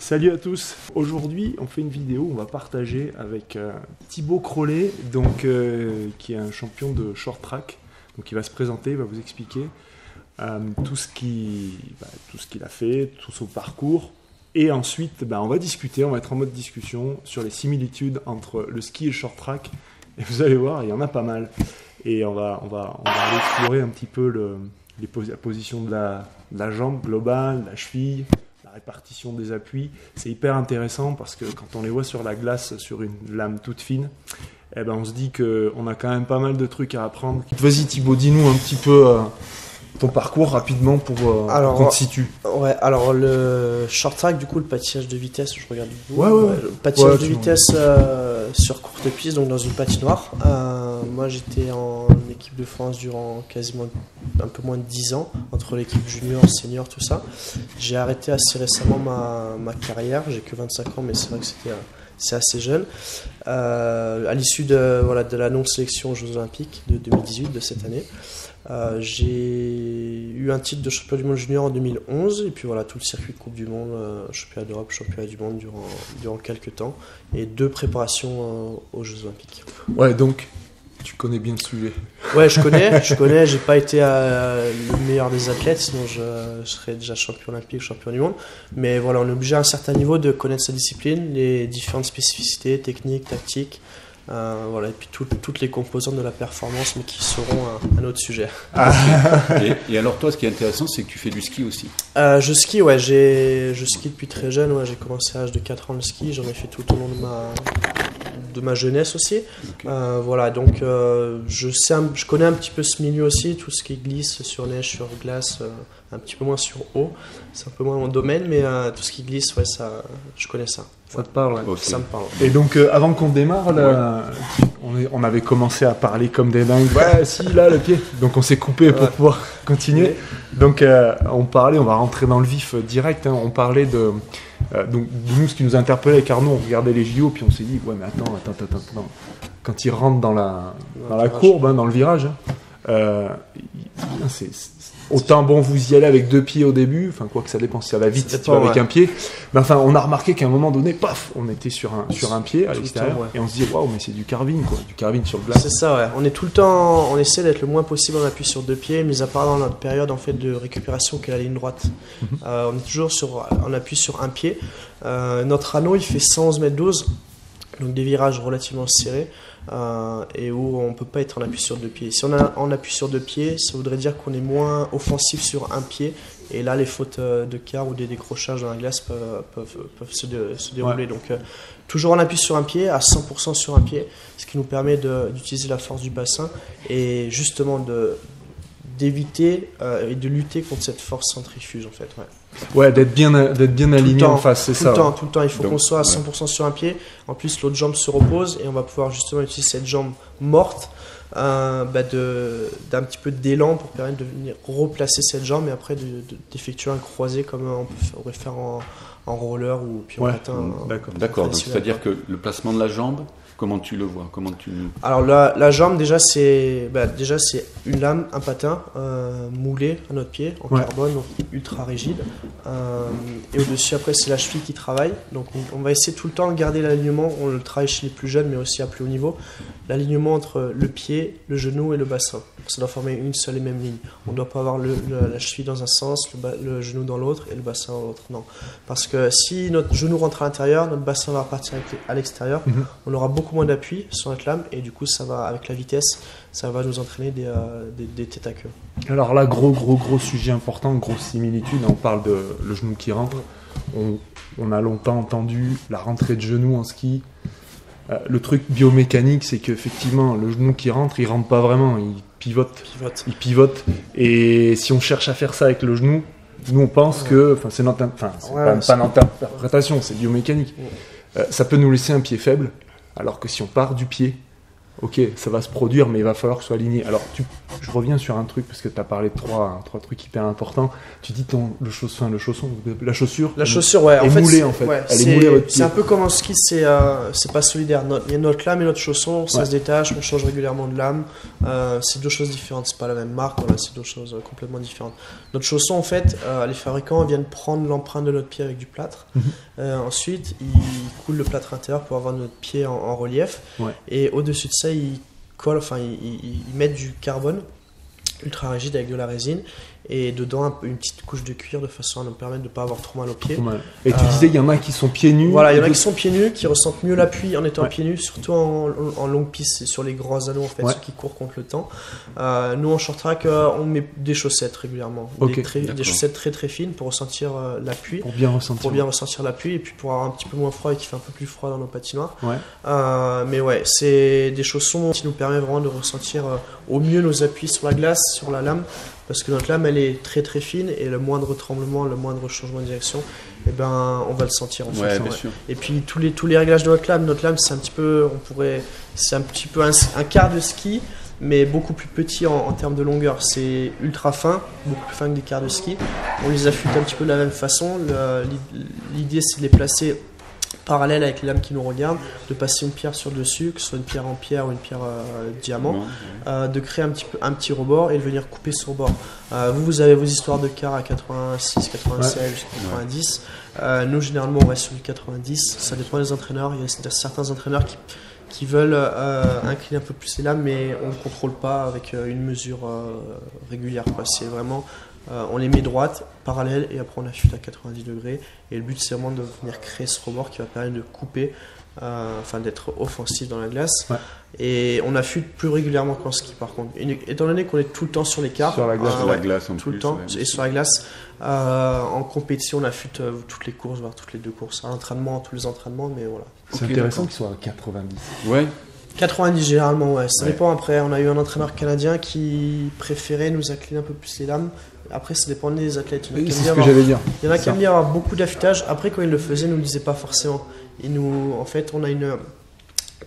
Salut à tous. Aujourd'hui, on fait une vidéo où on va partager avec Thibaut Crollet, qui est un champion de short track. Donc, il va se présenter, il va vous expliquer tout ce qu'il a fait, tout son parcours. Et ensuite, on va discuter, on va être en mode discussion sur les similitudes entre le ski et le short track. Et vous allez voir, il y en a pas mal. Et on va aller explorer un petit peu la position de la jambe globale, la cheville, la répartition des appuis. C'est hyper intéressant parce que quand on les voit sur la glace, sur une lame toute fine, on se dit qu'on a quand même pas mal de trucs à apprendre. Vas-y Thibaut, dis-nous un petit peu ton parcours rapidement pour qu'on te situe. Ouais, alors le short track, du coup, le patinage de vitesse, je regarde du coup. Ouais. Le patinage de vitesse sur courte piste, donc dans une patinoire. Moi, j'étais en équipe de France durant quasiment un peu moins de 10 ans, entre l'équipe junior, senior, tout ça. J'ai arrêté assez récemment ma carrière, j'ai que 25 ans, mais c'est vrai que c'est assez jeune. À l'issue de la non-sélection aux Jeux Olympiques de 2018, de cette année, j'ai eu un titre de champion du monde junior en 2011, et puis voilà, tout le circuit de Coupe du Monde, championnat d'Europe, championnat du monde durant quelques temps, et 2 préparations aux Jeux Olympiques. Ouais, donc tu connais bien le sujet. Ouais, je connais, j'ai pas été le meilleur des athlètes, sinon je serais déjà champion olympique, champion du monde. Mais voilà, on est obligé à un certain niveau de connaître sa discipline, les différentes spécificités, techniques, tactiques, et puis toutes les composantes de la performance, mais qui seront un autre sujet. Et alors toi, ce qui est intéressant, c'est que tu fais du ski aussi. Je skie, ouais, je skie depuis très jeune, ouais, j'ai commencé à l'âge de 4 ans le ski, j'en ai fait tout au long de ma jeunesse aussi. Okay. Donc je connais un petit peu ce milieu aussi, tout ce qui glisse sur neige, sur glace, un petit peu moins sur eau, c'est un peu moins mon domaine, mais tout ce qui glisse, ouais, ça, je connais ça. Ça te parle, ouais. Okay. Ça me parle. Et donc avant qu'on démarre, on avait commencé à parler comme des dingues. Ouais, si, là, le pied. Donc on s'est coupé pour pouvoir continuer. Donc on va rentrer dans le vif direct. On parlait de nous, ce qui nous interpellait avec Arnaud, on regardait les JO, puis on s'est dit, ouais, mais attends. Quand il rentre dans la courbe, dans le virage, c'est autant vous y allez avec 2 pieds au début, enfin quoi que ça dépend si ça va vite, tu vas avec un pied. Mais enfin, on a remarqué qu'à un moment donné, paf, on était sur un pied à l'extérieur, et on se dit waouh, mais c'est du carving quoi, du carving sur glace. C'est ça, ouais. On est tout le temps, on essaie d'être le moins possible en appui sur 2 pieds, mis à part dans notre période en fait de récupération qui est la ligne droite. On est toujours en appui sur un pied. Notre anneau il fait 111 mètres 12. Donc des virages relativement serrés et où on ne peut pas être en appui sur 2 pieds. Si on est en appui sur 2 pieds, ça voudrait dire qu'on est moins offensif sur un pied, et là les fautes de quart ou des décrochages dans la glace peuvent se dérouler. Ouais. Donc toujours en appui sur un pied, à 100% sur un pied, ce qui nous permet d'utiliser la force du bassin et justement d'éviter et de lutter contre cette force centrifuge en fait. Ouais, d'être bien aligné en face, c'est ça. Tout le temps, il faut qu'on soit à 100% sur un pied. En plus, l'autre jambe se repose et on va pouvoir justement utiliser cette jambe morte d'un petit peu d'élan pour permettre de venir replacer cette jambe et après d'effectuer un croisé comme on pourrait faire en roller ou puis en patin. D'accord. Donc c'est-à-dire que le placement de la jambe, comment tu le vois? Alors la jambe déjà c'est une lame, un patin moulé à notre pied en carbone, donc ultra rigide, et au-dessus après c'est la cheville qui travaille, donc on va essayer tout le temps de garder l'alignement, on le travaille chez les plus jeunes mais aussi à plus haut niveau, l'alignement entre le pied, le genou et le bassin. Ça doit former une seule et même ligne. On ne doit pas avoir la cheville dans un sens, le genou dans l'autre et le bassin dans l'autre. Non. Parce que si notre genou rentre à l'intérieur, notre bassin va repartir à l'extérieur. On aura beaucoup moins d'appui sur notre lame et du coup, ça va, avec la vitesse, ça va nous entraîner des têtes à queue. Alors là, gros sujet important, grosse similitude. On parle de le genou qui rentre. On a longtemps entendu la rentrée de genou en ski. Le truc biomécanique, c'est qu'effectivement, le genou qui rentre, il rentre pas vraiment, il pivote. Et si on cherche à faire ça avec le genou, nous on pense que, c'est pas notre interprétation, c'est biomécanique. Ça peut nous laisser un pied faible, alors que si on part du pied, ok, ça va se produire, mais il va falloir que ce soit aligné. Alors, je reviens sur un truc, parce que tu as parlé de trois trucs hyper importants. Tu dis la chaussure. La chaussure, ouais. Est moulée, en fait. Ouais, elle est moulée à votre pied. C'est un peu comme en ski, c'est pas solidaire. Il y a notre lame et notre chausson, ça se détache, on change régulièrement de lame. C'est deux choses différentes, c'est pas la même marque, voilà, c'est deux choses complètement différentes. Notre chausson, en fait, les fabricants viennent prendre l'empreinte de notre pied avec du plâtre. Ensuite, ils coulent le plâtre intérieur pour avoir notre pied en relief. Ouais. Et au-dessus de ça, ils mettent du carbone ultra rigide avec de la résine et dedans une petite couche de cuir de façon à nous permettre de ne pas avoir trop mal aux pieds. Et tu disais, il y en a qui sont pieds nus. Voilà, il y en a qui sont pieds nus, qui ressentent mieux l'appui en étant pieds nus, surtout en longue piste et sur les grands anneaux, en fait, ceux qui courent contre le temps. Nous, en short track, on met des chaussettes régulièrement, des chaussettes très très fines pour ressentir l'appui. Pour bien ressentir l'appui et puis pour avoir un petit peu moins froid et qu'il fait un peu plus froid dans nos patinoires. Ouais. Mais ouais, c'est des chaussons qui nous permettent vraiment de ressentir au mieux nos appuis sur la glace, sur la lame. Parce que notre lame elle est très très fine et le moindre tremblement, le moindre changement de direction, eh ben, on va le sentir en fait. Bien sûr. Et puis tous les réglages de notre lame c'est un petit peu, un quart de ski, mais beaucoup plus petit en termes de longueur. C'est ultra fin, beaucoup plus fin que des quarts de ski. On les affûte un petit peu de la même façon. L'idée c'est de les placer parallèle avec les lames qui nous regardent, de passer une pierre sur le dessus, que ce soit une pierre en pierre ou une pierre diamant, de créer un petit rebord et de venir couper ce rebord. Vous avez vos histoires de quart à 86, 87, jusqu'à 90. Nous, généralement, on reste sur du 90. Ça dépend des entraîneurs. Il y a certains entraîneurs qui veulent incliner un peu plus les lames, mais on ne contrôle pas avec une mesure régulière. C'est vraiment... on les met droites, parallèles, et après on affûte à 90 degrés. Et le but c'est vraiment de venir créer ce rebord qui va permettre de couper, d'être offensif dans la glace. Ouais. Et on affûte plus régulièrement qu'en ski par contre. Étant donné qu'on est tout le temps sur les quarts, sur la glace, tout le temps, et sur la glace, en compétition on affûte toutes les courses, voire toutes les 2 courses. À l'entraînement, tous les entraînements, mais voilà. C'est intéressant qu'ils soient à 90. Ouais. 90 généralement, ouais. Ça dépend après. On a eu un entraîneur canadien qui préférait nous incliner un peu plus les lames. Après, ça dépend des athlètes. C'est ce que j'allais dire. Il y en a qui aiment bien avoir beaucoup d'affûtage. Après, quand ils le faisaient, ils ne nous le disaient pas forcément. En fait, on a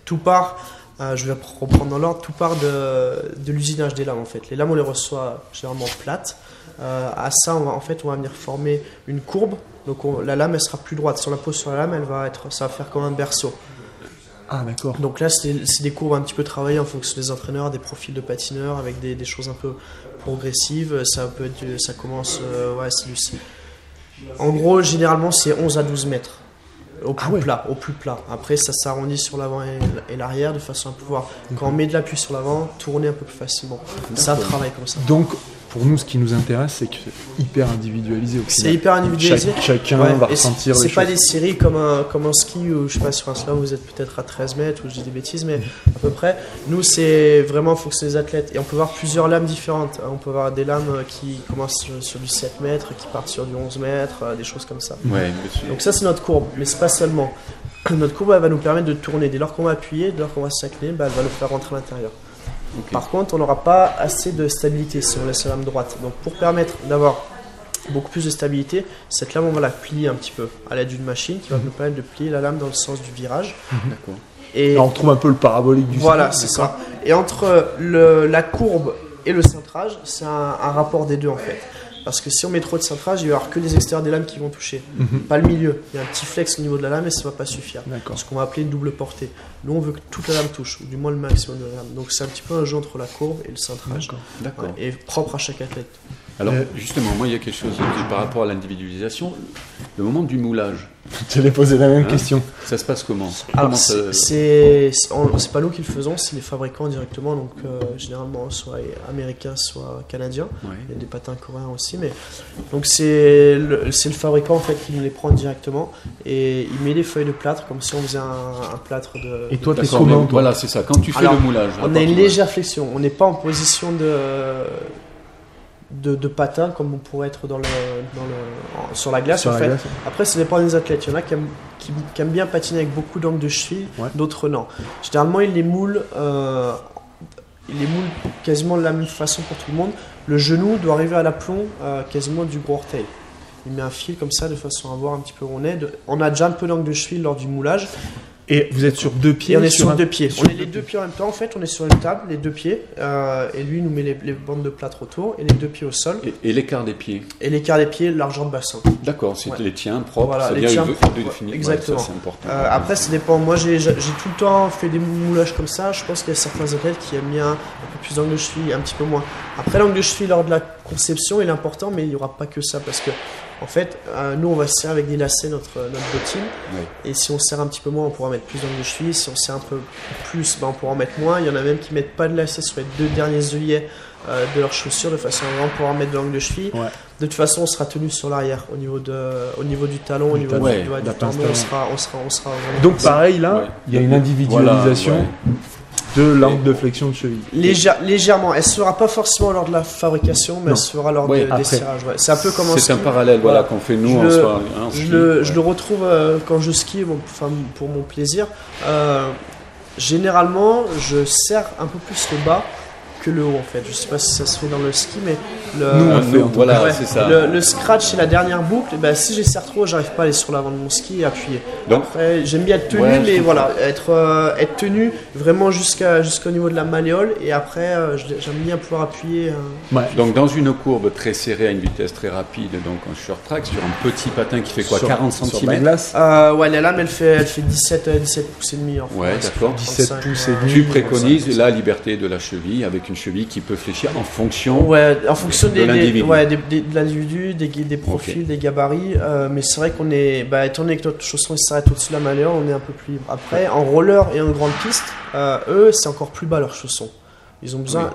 tout part, je vais reprendre dans l'ordre, tout part de l'usinage des lames en fait. Les lames, on les reçoit généralement plates. À ça, on va venir former une courbe. Donc la lame, elle sera plus droite. Si on la pose sur la lame, ça va faire comme un berceau. Ah d'accord. Donc là, c'est des courbes un petit peu travaillées en fonction des entraîneurs, des profils de patineurs, avec des choses un peu progressives. Ça commence, en gros, généralement, c'est 11 à 12 mètres. Au plus plat. Après, ça s'arrondit sur l'avant et l'arrière de façon à pouvoir, quand on met de l'appui sur l'avant, tourner un peu plus facilement. Ça travaille comme ça. Donc, pour nous, ce qui nous intéresse, c'est que c'est hyper individualisé. C'est hyper individualisé. Chacun va ressentir les choses. C'est pas des séries comme en ski où, je sais pas, sur un slalom, vous êtes peut-être à 13 mètres, ou je dis des bêtises, mais à peu près. Nous, c'est vraiment en fonction des athlètes. Et on peut voir plusieurs lames différentes. On peut voir des lames qui commencent sur du 7 mètres, qui partent sur du 11 mètres, des choses comme ça. Ouais, donc ça, c'est notre courbe. Mais c'est pas seulement. Notre courbe, elle va nous permettre de tourner. Dès lors qu'on va appuyer, dès lors qu'on va s'incliner, elle va nous faire rentrer à l'intérieur. Okay. Par contre, on n'aura pas assez de stabilité si on laisse la lame droite. Donc pour permettre d'avoir beaucoup plus de stabilité, cette lame, on va la plier un petit peu à l'aide d'une machine qui va nous permettre de plier la lame dans le sens du virage. D'accord. Et on retrouve un peu le parabolique du voilà, c'est ça. Et entre la courbe et le cintrage, c'est un rapport des deux en fait. Parce que si on met trop de cintrage, il va y avoir que les extérieurs des lames qui vont toucher, pas le milieu. Il y a un petit flex au niveau de la lame et ça ne va pas suffire. Ce qu'on va appeler une double portée. Nous, on veut que toute la lame touche, ou du moins le maximum de la lame. Donc c'est un petit peu un jeu entre la courbe et le cintrage. D'accord. Et propre à chaque athlète. Alors justement, moi il y a quelque chose par rapport à l'individualisation, le moment du moulage. Tu allais poser la même question. Ça se passe comment? Alors c'est pas nous qui le faisons, c'est les fabricants directement, donc généralement soit américains, soit canadiens. Ouais. Il y a des patins coréens aussi, mais donc c'est le fabricant en fait qui nous les prend directement et il met les feuilles de plâtre comme si on faisait un plâtre de. Et toi, t'es comment? Voilà, c'est ça. Quand tu fais le moulage, on a une légère flexion. On n'est pas en position de patin comme on pourrait être sur la glace. Après, ça dépend des athlètes. Il y en a qui aiment bien patiner avec beaucoup d'angle de cheville, d'autres non. Généralement, ils les moulent quasiment de la même façon pour tout le monde. Le genou doit arriver à l'aplomb quasiment du gros orteil. Il met un fil comme ça de façon à voir un petit peu où on est. On a déjà un peu d'angle de cheville lors du moulage. Et vous êtes sur 2 pieds. Et on est sur 2 pieds. sur On est les 2 pieds en même temps. En fait, on est sur une table, les 2 pieds. Et lui, il nous met les bandes de plâtre autour et les 2 pieds au sol. Et l'écart des pieds. Et l'écart des pieds, largeur de bassin. D'accord, c'est Ouais. les tiens propres. Voilà, c'est les bien tiens une propres, définition. exactement. Ouais, ça, c'est important. Après, ça dépend. Moi, j'ai tout le temps fait des moulages comme ça. Je pense qu'il y a certains athlètes qui aiment bien un peu plus d'angle de cheville, un petit peu moins. Après, l'angle de cheville lors de la conception, il est important, mais il n'y aura pas que ça parce que, en fait, nous, on va serrer avec des lacets notre bottine. Ouais. Et si on serre un petit peu moins, on pourra mettre plus d'angle de cheville. Si on serre un peu plus, on pourra en mettre moins. Il y en a même qui mettent pas de lacets sur les 2 derniers œillets de leurs chaussures de façon à vraiment pouvoir mettre de l'angle de cheville. Ouais. De toute façon, on sera tenu sur l'arrière au niveau du talon, au niveau talon. Ouais, du la tendon. pince On sera vraiment. Donc pareil là, Ouais. il y a une individualisation Voilà, de l'angle de flexion de cheville. Légèrement. Elle se fera pas forcément lors de la fabrication, mais Non. elle se fera lors Ouais, des après. tirages. Ouais. C'est un peu comme en C'est ski. un parallèle Voilà. qu'on fait nous Je en le- soi. en Je ski, le, ouais. je le retrouve quand je skie, pour mon plaisir. Généralement, je serre un peu plus le bas que le haut en fait. Je sais pas si ça se fait dans le ski, mais Nous, on le fait, en tout voilà, ouais, c'est ça. le scratch c'est la dernière boucle. Et ben, si je serre trop, j'arrive pas à aller sur l'avant de mon ski et appuyer. Donc, Après, j'aime bien être tenu, Ouais, je mais comprends. voilà, être tenu vraiment jusqu'au niveau de la malléole. Et après, j'aime bien pouvoir appuyer. Ouais. donc dans une courbe très serrée à une vitesse très rapide, donc en short track, sur un petit patin qui fait quoi, Sur- 40 sur la cm. glace, Ouais, la lame elle fait 17 pouces et demi. En Ouais, France. d'accord. 17 35, pouces ouais. et demi. Tu préconises la liberté de la cheville avec une cheville qui peut fléchir en fonction. Ouais, en fonction De l'individu. de l'individu, des profils, des gabarits. Mais c'est vrai qu'on est, étant donné que notre chausson il s'arrête au-dessus de la malléole, on est un peu plus libre. Après, en roller et en grande piste, eux, c'est encore plus bas leur chausson. Ils ont besoin.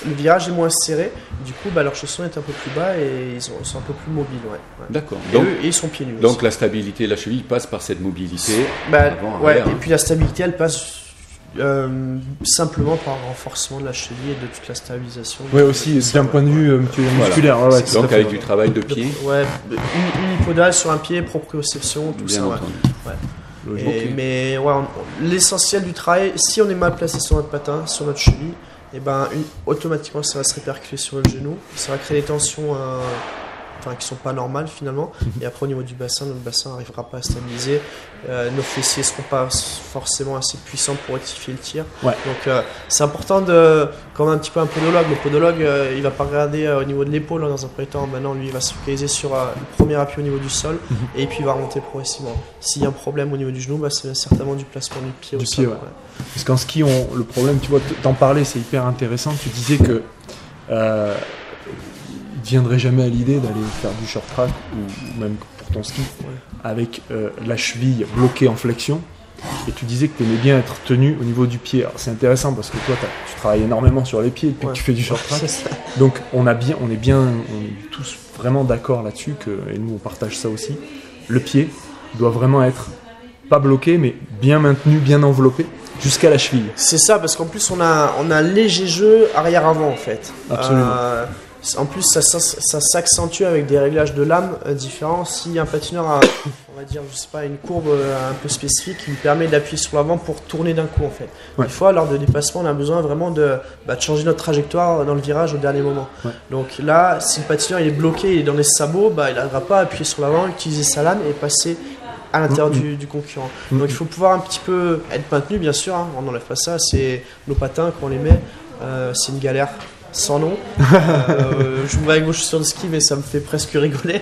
Le virage est moins serré, du coup, leur chausson est un peu plus bas et ils sont un peu plus mobiles. Ouais. D'accord. Et Donc, eux, ils sont pieds nus. donc aussi. la stabilité de la cheville passe par cette mobilité. avant, Ouais, arrière, et hein. puis la stabilité, elle passe simplement par un renforcement de la cheville et de toute la stabilisation. ouais aussi d'un point de vue musculaire. Ouais, ouais, tout à Donc fait. avec du travail de pied, Ouais, unipodal sur un pied, proprioception, tout bien ça. Ouais. entendu. Logique. Et- Mais ouais, l'essentiel du travail, si on est mal placé sur notre patin, sur notre cheville, et automatiquement ça va se répercuter sur le genou. Ça va créer des tensions qui sont pas normales finalement. Et après au niveau du bassin, notre bassin n'arrivera pas à stabiliser. Nos fessiers seront pas forcément assez puissants pour rectifier le tir. Ouais. Donc c'est important comme un petit peu un podologue. Le podologue, il va pas regarder au niveau de l'épaule dans un premier temps. Maintenant, lui, il va se focaliser sur le premier appui au niveau du sol et puis il va remonter progressivement. S'il y a un problème au niveau du genou, c'est certainement du placement du pied Du au pied, sol. ouais. Parce qu'en ski, le problème, tu vois, t'en parlais, c'est hyper intéressant. Tu disais que il ne viendrait jamais à l'idée d'aller faire du short track ou même pour ton ski avec la cheville bloquée en flexion. Et tu disais que tu aimais bien être tenu au niveau du pied. Alors, c'est intéressant parce que toi, tu travailles énormément sur les pieds depuis que tu fais du short track. Donc on est tous vraiment d'accord là-dessus, et nous on partage ça aussi. Le pied doit vraiment être pas bloqué, mais bien maintenu, bien enveloppé jusqu'à la cheville. C'est ça, parce qu'en plus on a un léger jeu arrière-avant en fait. Absolument. En plus ça s'accentue avec des réglages de lame différents. Si un patineur a, on va dire, je sais pas, une courbe un peu spécifique qui lui permet d'appuyer sur l'avant pour tourner d'un coup en fait. Ouais. Des fois lors de dépassement on a besoin vraiment de changer notre trajectoire dans le virage au dernier moment. Ouais. Donc là, si le patineur il est bloqué, il est dans les sabots, il n'arrivera pas à appuyer sur l'avant, utiliser sa lame et passer à l'intérieur du concurrent. Donc il faut pouvoir un petit peu être maintenu, bien sûr, hein, on n'enlève pas ça, c'est nos patins quand on les met, c'est une galère sans nom. Je me vois avec vos chaussures de ski, mais ça me fait presque rigoler.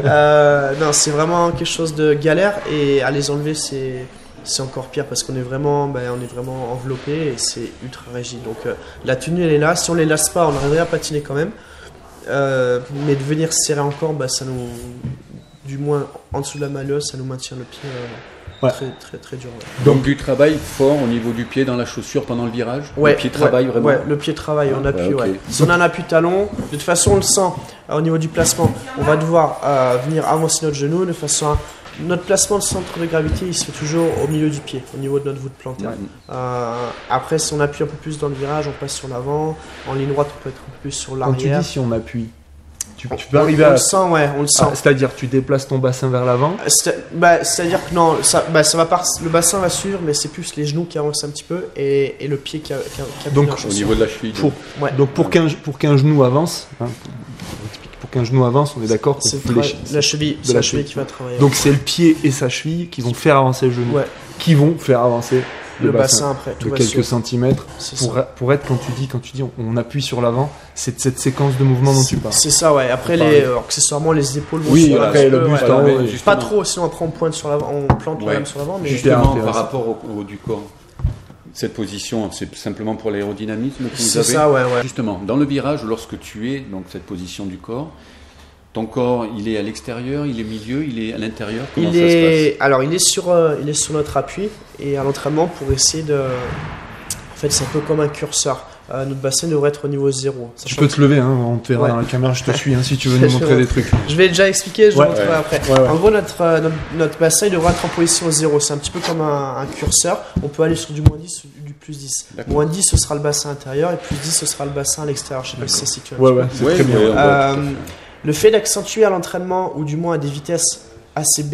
Non, c'est vraiment quelque chose de galère, et à les enlever, c'est encore pire parce qu'on est vraiment, enveloppé et c'est ultra rigide. Donc la tenue elle est là, si on les lasse pas, on arriverait à patiner quand même. Mais de venir serrer encore, ça nous, du moins en dessous de la malléole, ça nous maintient le pied très très très dur. Ouais. Donc du travail fort au niveau du pied dans la chaussure pendant le virage. Le pied travaille vraiment. Ouais, le pied travaille, on appuie. ok. Ouais. Si on a un appui talon, de toute façon on le sent au niveau du placement. On va devoir venir avancer notre genou de façon à notre placement de centre de gravité, il se fait toujours au milieu du pied, au niveau de notre voûte plantaire. Après, si on appuie un peu plus dans le virage, on passe sur l'avant. En ligne droite, on peut être un peu plus sur Quand tu l'arrière. dis si on appuie, tu peux arriver on à... le sent, ouais, on le sent. c'est-à-dire tu déplaces ton bassin vers l'avant. C'est-à-dire que non, ça va le bassin va suivre, mais c'est plus les genoux qui avancent un petit peu et le pied qui appuie Donc, dans la Au chaussure. niveau de la cheville. Donc pour qu'un genou avance, hein, pour pour qu'un genou avance, on est d'accord qu'on C'est fout la cheville, de c'est la la cheville cheville. qui va travailler. Donc c'est le pied et sa cheville qui vont faire avancer le genou, Ouais. qui vont faire avancer Le bassin après, de tout va quelques suivre. centimètres C'est pour être, quand tu dis on appuie sur l'avant, c'est cette séquence de mouvement dont tu parles. C'est ça, ouais. Après, Pareil. accessoirement, les épaules vont Oui, suivre après, un petit le peu, buste ouais. en haut, mais oui. justement- Pas trop, sinon après on pointe sur l'avant, on plante la Ouais. lame sur l'avant, mais Justement, intéressant. par rapport au haut du corps, cette position, c'est simplement pour l'aérodynamisme que vous c'est avez. ça, ouais. Justement, dans le virage, lorsque tu es donc cette position du corps, ton corps, il est à l'extérieur, il est au milieu, il est à l'intérieur. Comment ça se Alors, il est sur notre appui et à l'entraînement pour essayer de. En fait, c'est un peu comme un curseur. Notre bassin devrait être au niveau 0. Tu peux te lever, hein, on te verra Ouais. dans la caméra, je te suis si tu veux nous montrer des trucs. Je vais déjà expliquer, je Ouais, vous montrerai après. Ouais, ouais. En gros, notre bassin il devra être en position 0. C'est un petit peu comme un curseur. On peut aller sur du moins 10 ou du plus 10. D'accord. Moins 10, ce sera le bassin intérieur et plus 10, ce sera le bassin à l'extérieur. Je sais pas si ça se situe un Ouais, petit peu. ouais, c'est Ouais, très bien. ouais, on voit tout à fait. Le fait d'accentuer à l'entraînement, ou du moins à des vitesses assez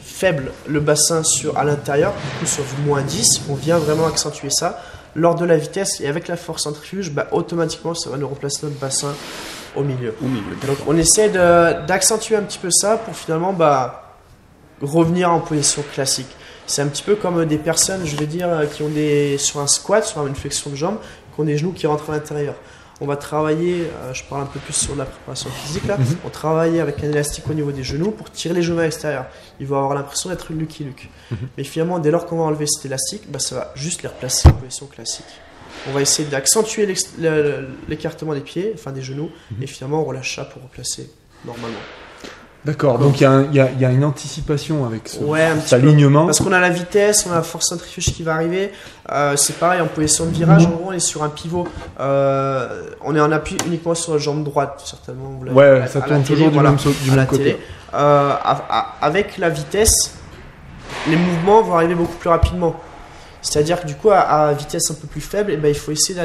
faibles, le bassin à l'intérieur, du coup sur du moins 10, on vient vraiment accentuer ça. Lors de la vitesse et avec la force centrifuge, automatiquement ça va nous remplacer notre bassin au milieu. Au milieu. Donc on essaie d'accentuer un petit peu ça pour finalement revenir en position classique. C'est un petit peu comme des personnes, je vais dire, qui ont sur un squat, sur une flexion de jambe, qui ont des genoux qui rentrent à l'intérieur. On va travailler, je parle un peu plus sur la préparation physique là, on travaille avec un élastique au niveau des genoux pour tirer les genoux à l'extérieur. Ils vont avoir l'impression d'être une Lucky Luke. Mais finalement, dès lors qu'on va enlever cet élastique, ça va juste les replacer en position classique. On va essayer d'accentuer l'écartement des pieds, enfin des genoux, et finalement on relâche ça pour replacer normalement. D'accord, donc il y a une anticipation avec Ouais, un petit cet peu. alignement. Parce qu'on a la vitesse, on a la force centrifuge qui va arriver. C'est pareil en position de virage, en gros on est sur un pivot. On est en appui uniquement sur la jambe droite, certainement. Vous l'avez Ouais, à ça la tourne télé, toujours voilà, du à la même côté. télé. Avec la vitesse, les mouvements vont arriver beaucoup plus rapidement. C'est-à-dire que du coup, à vitesse un peu plus faible, il faut essayer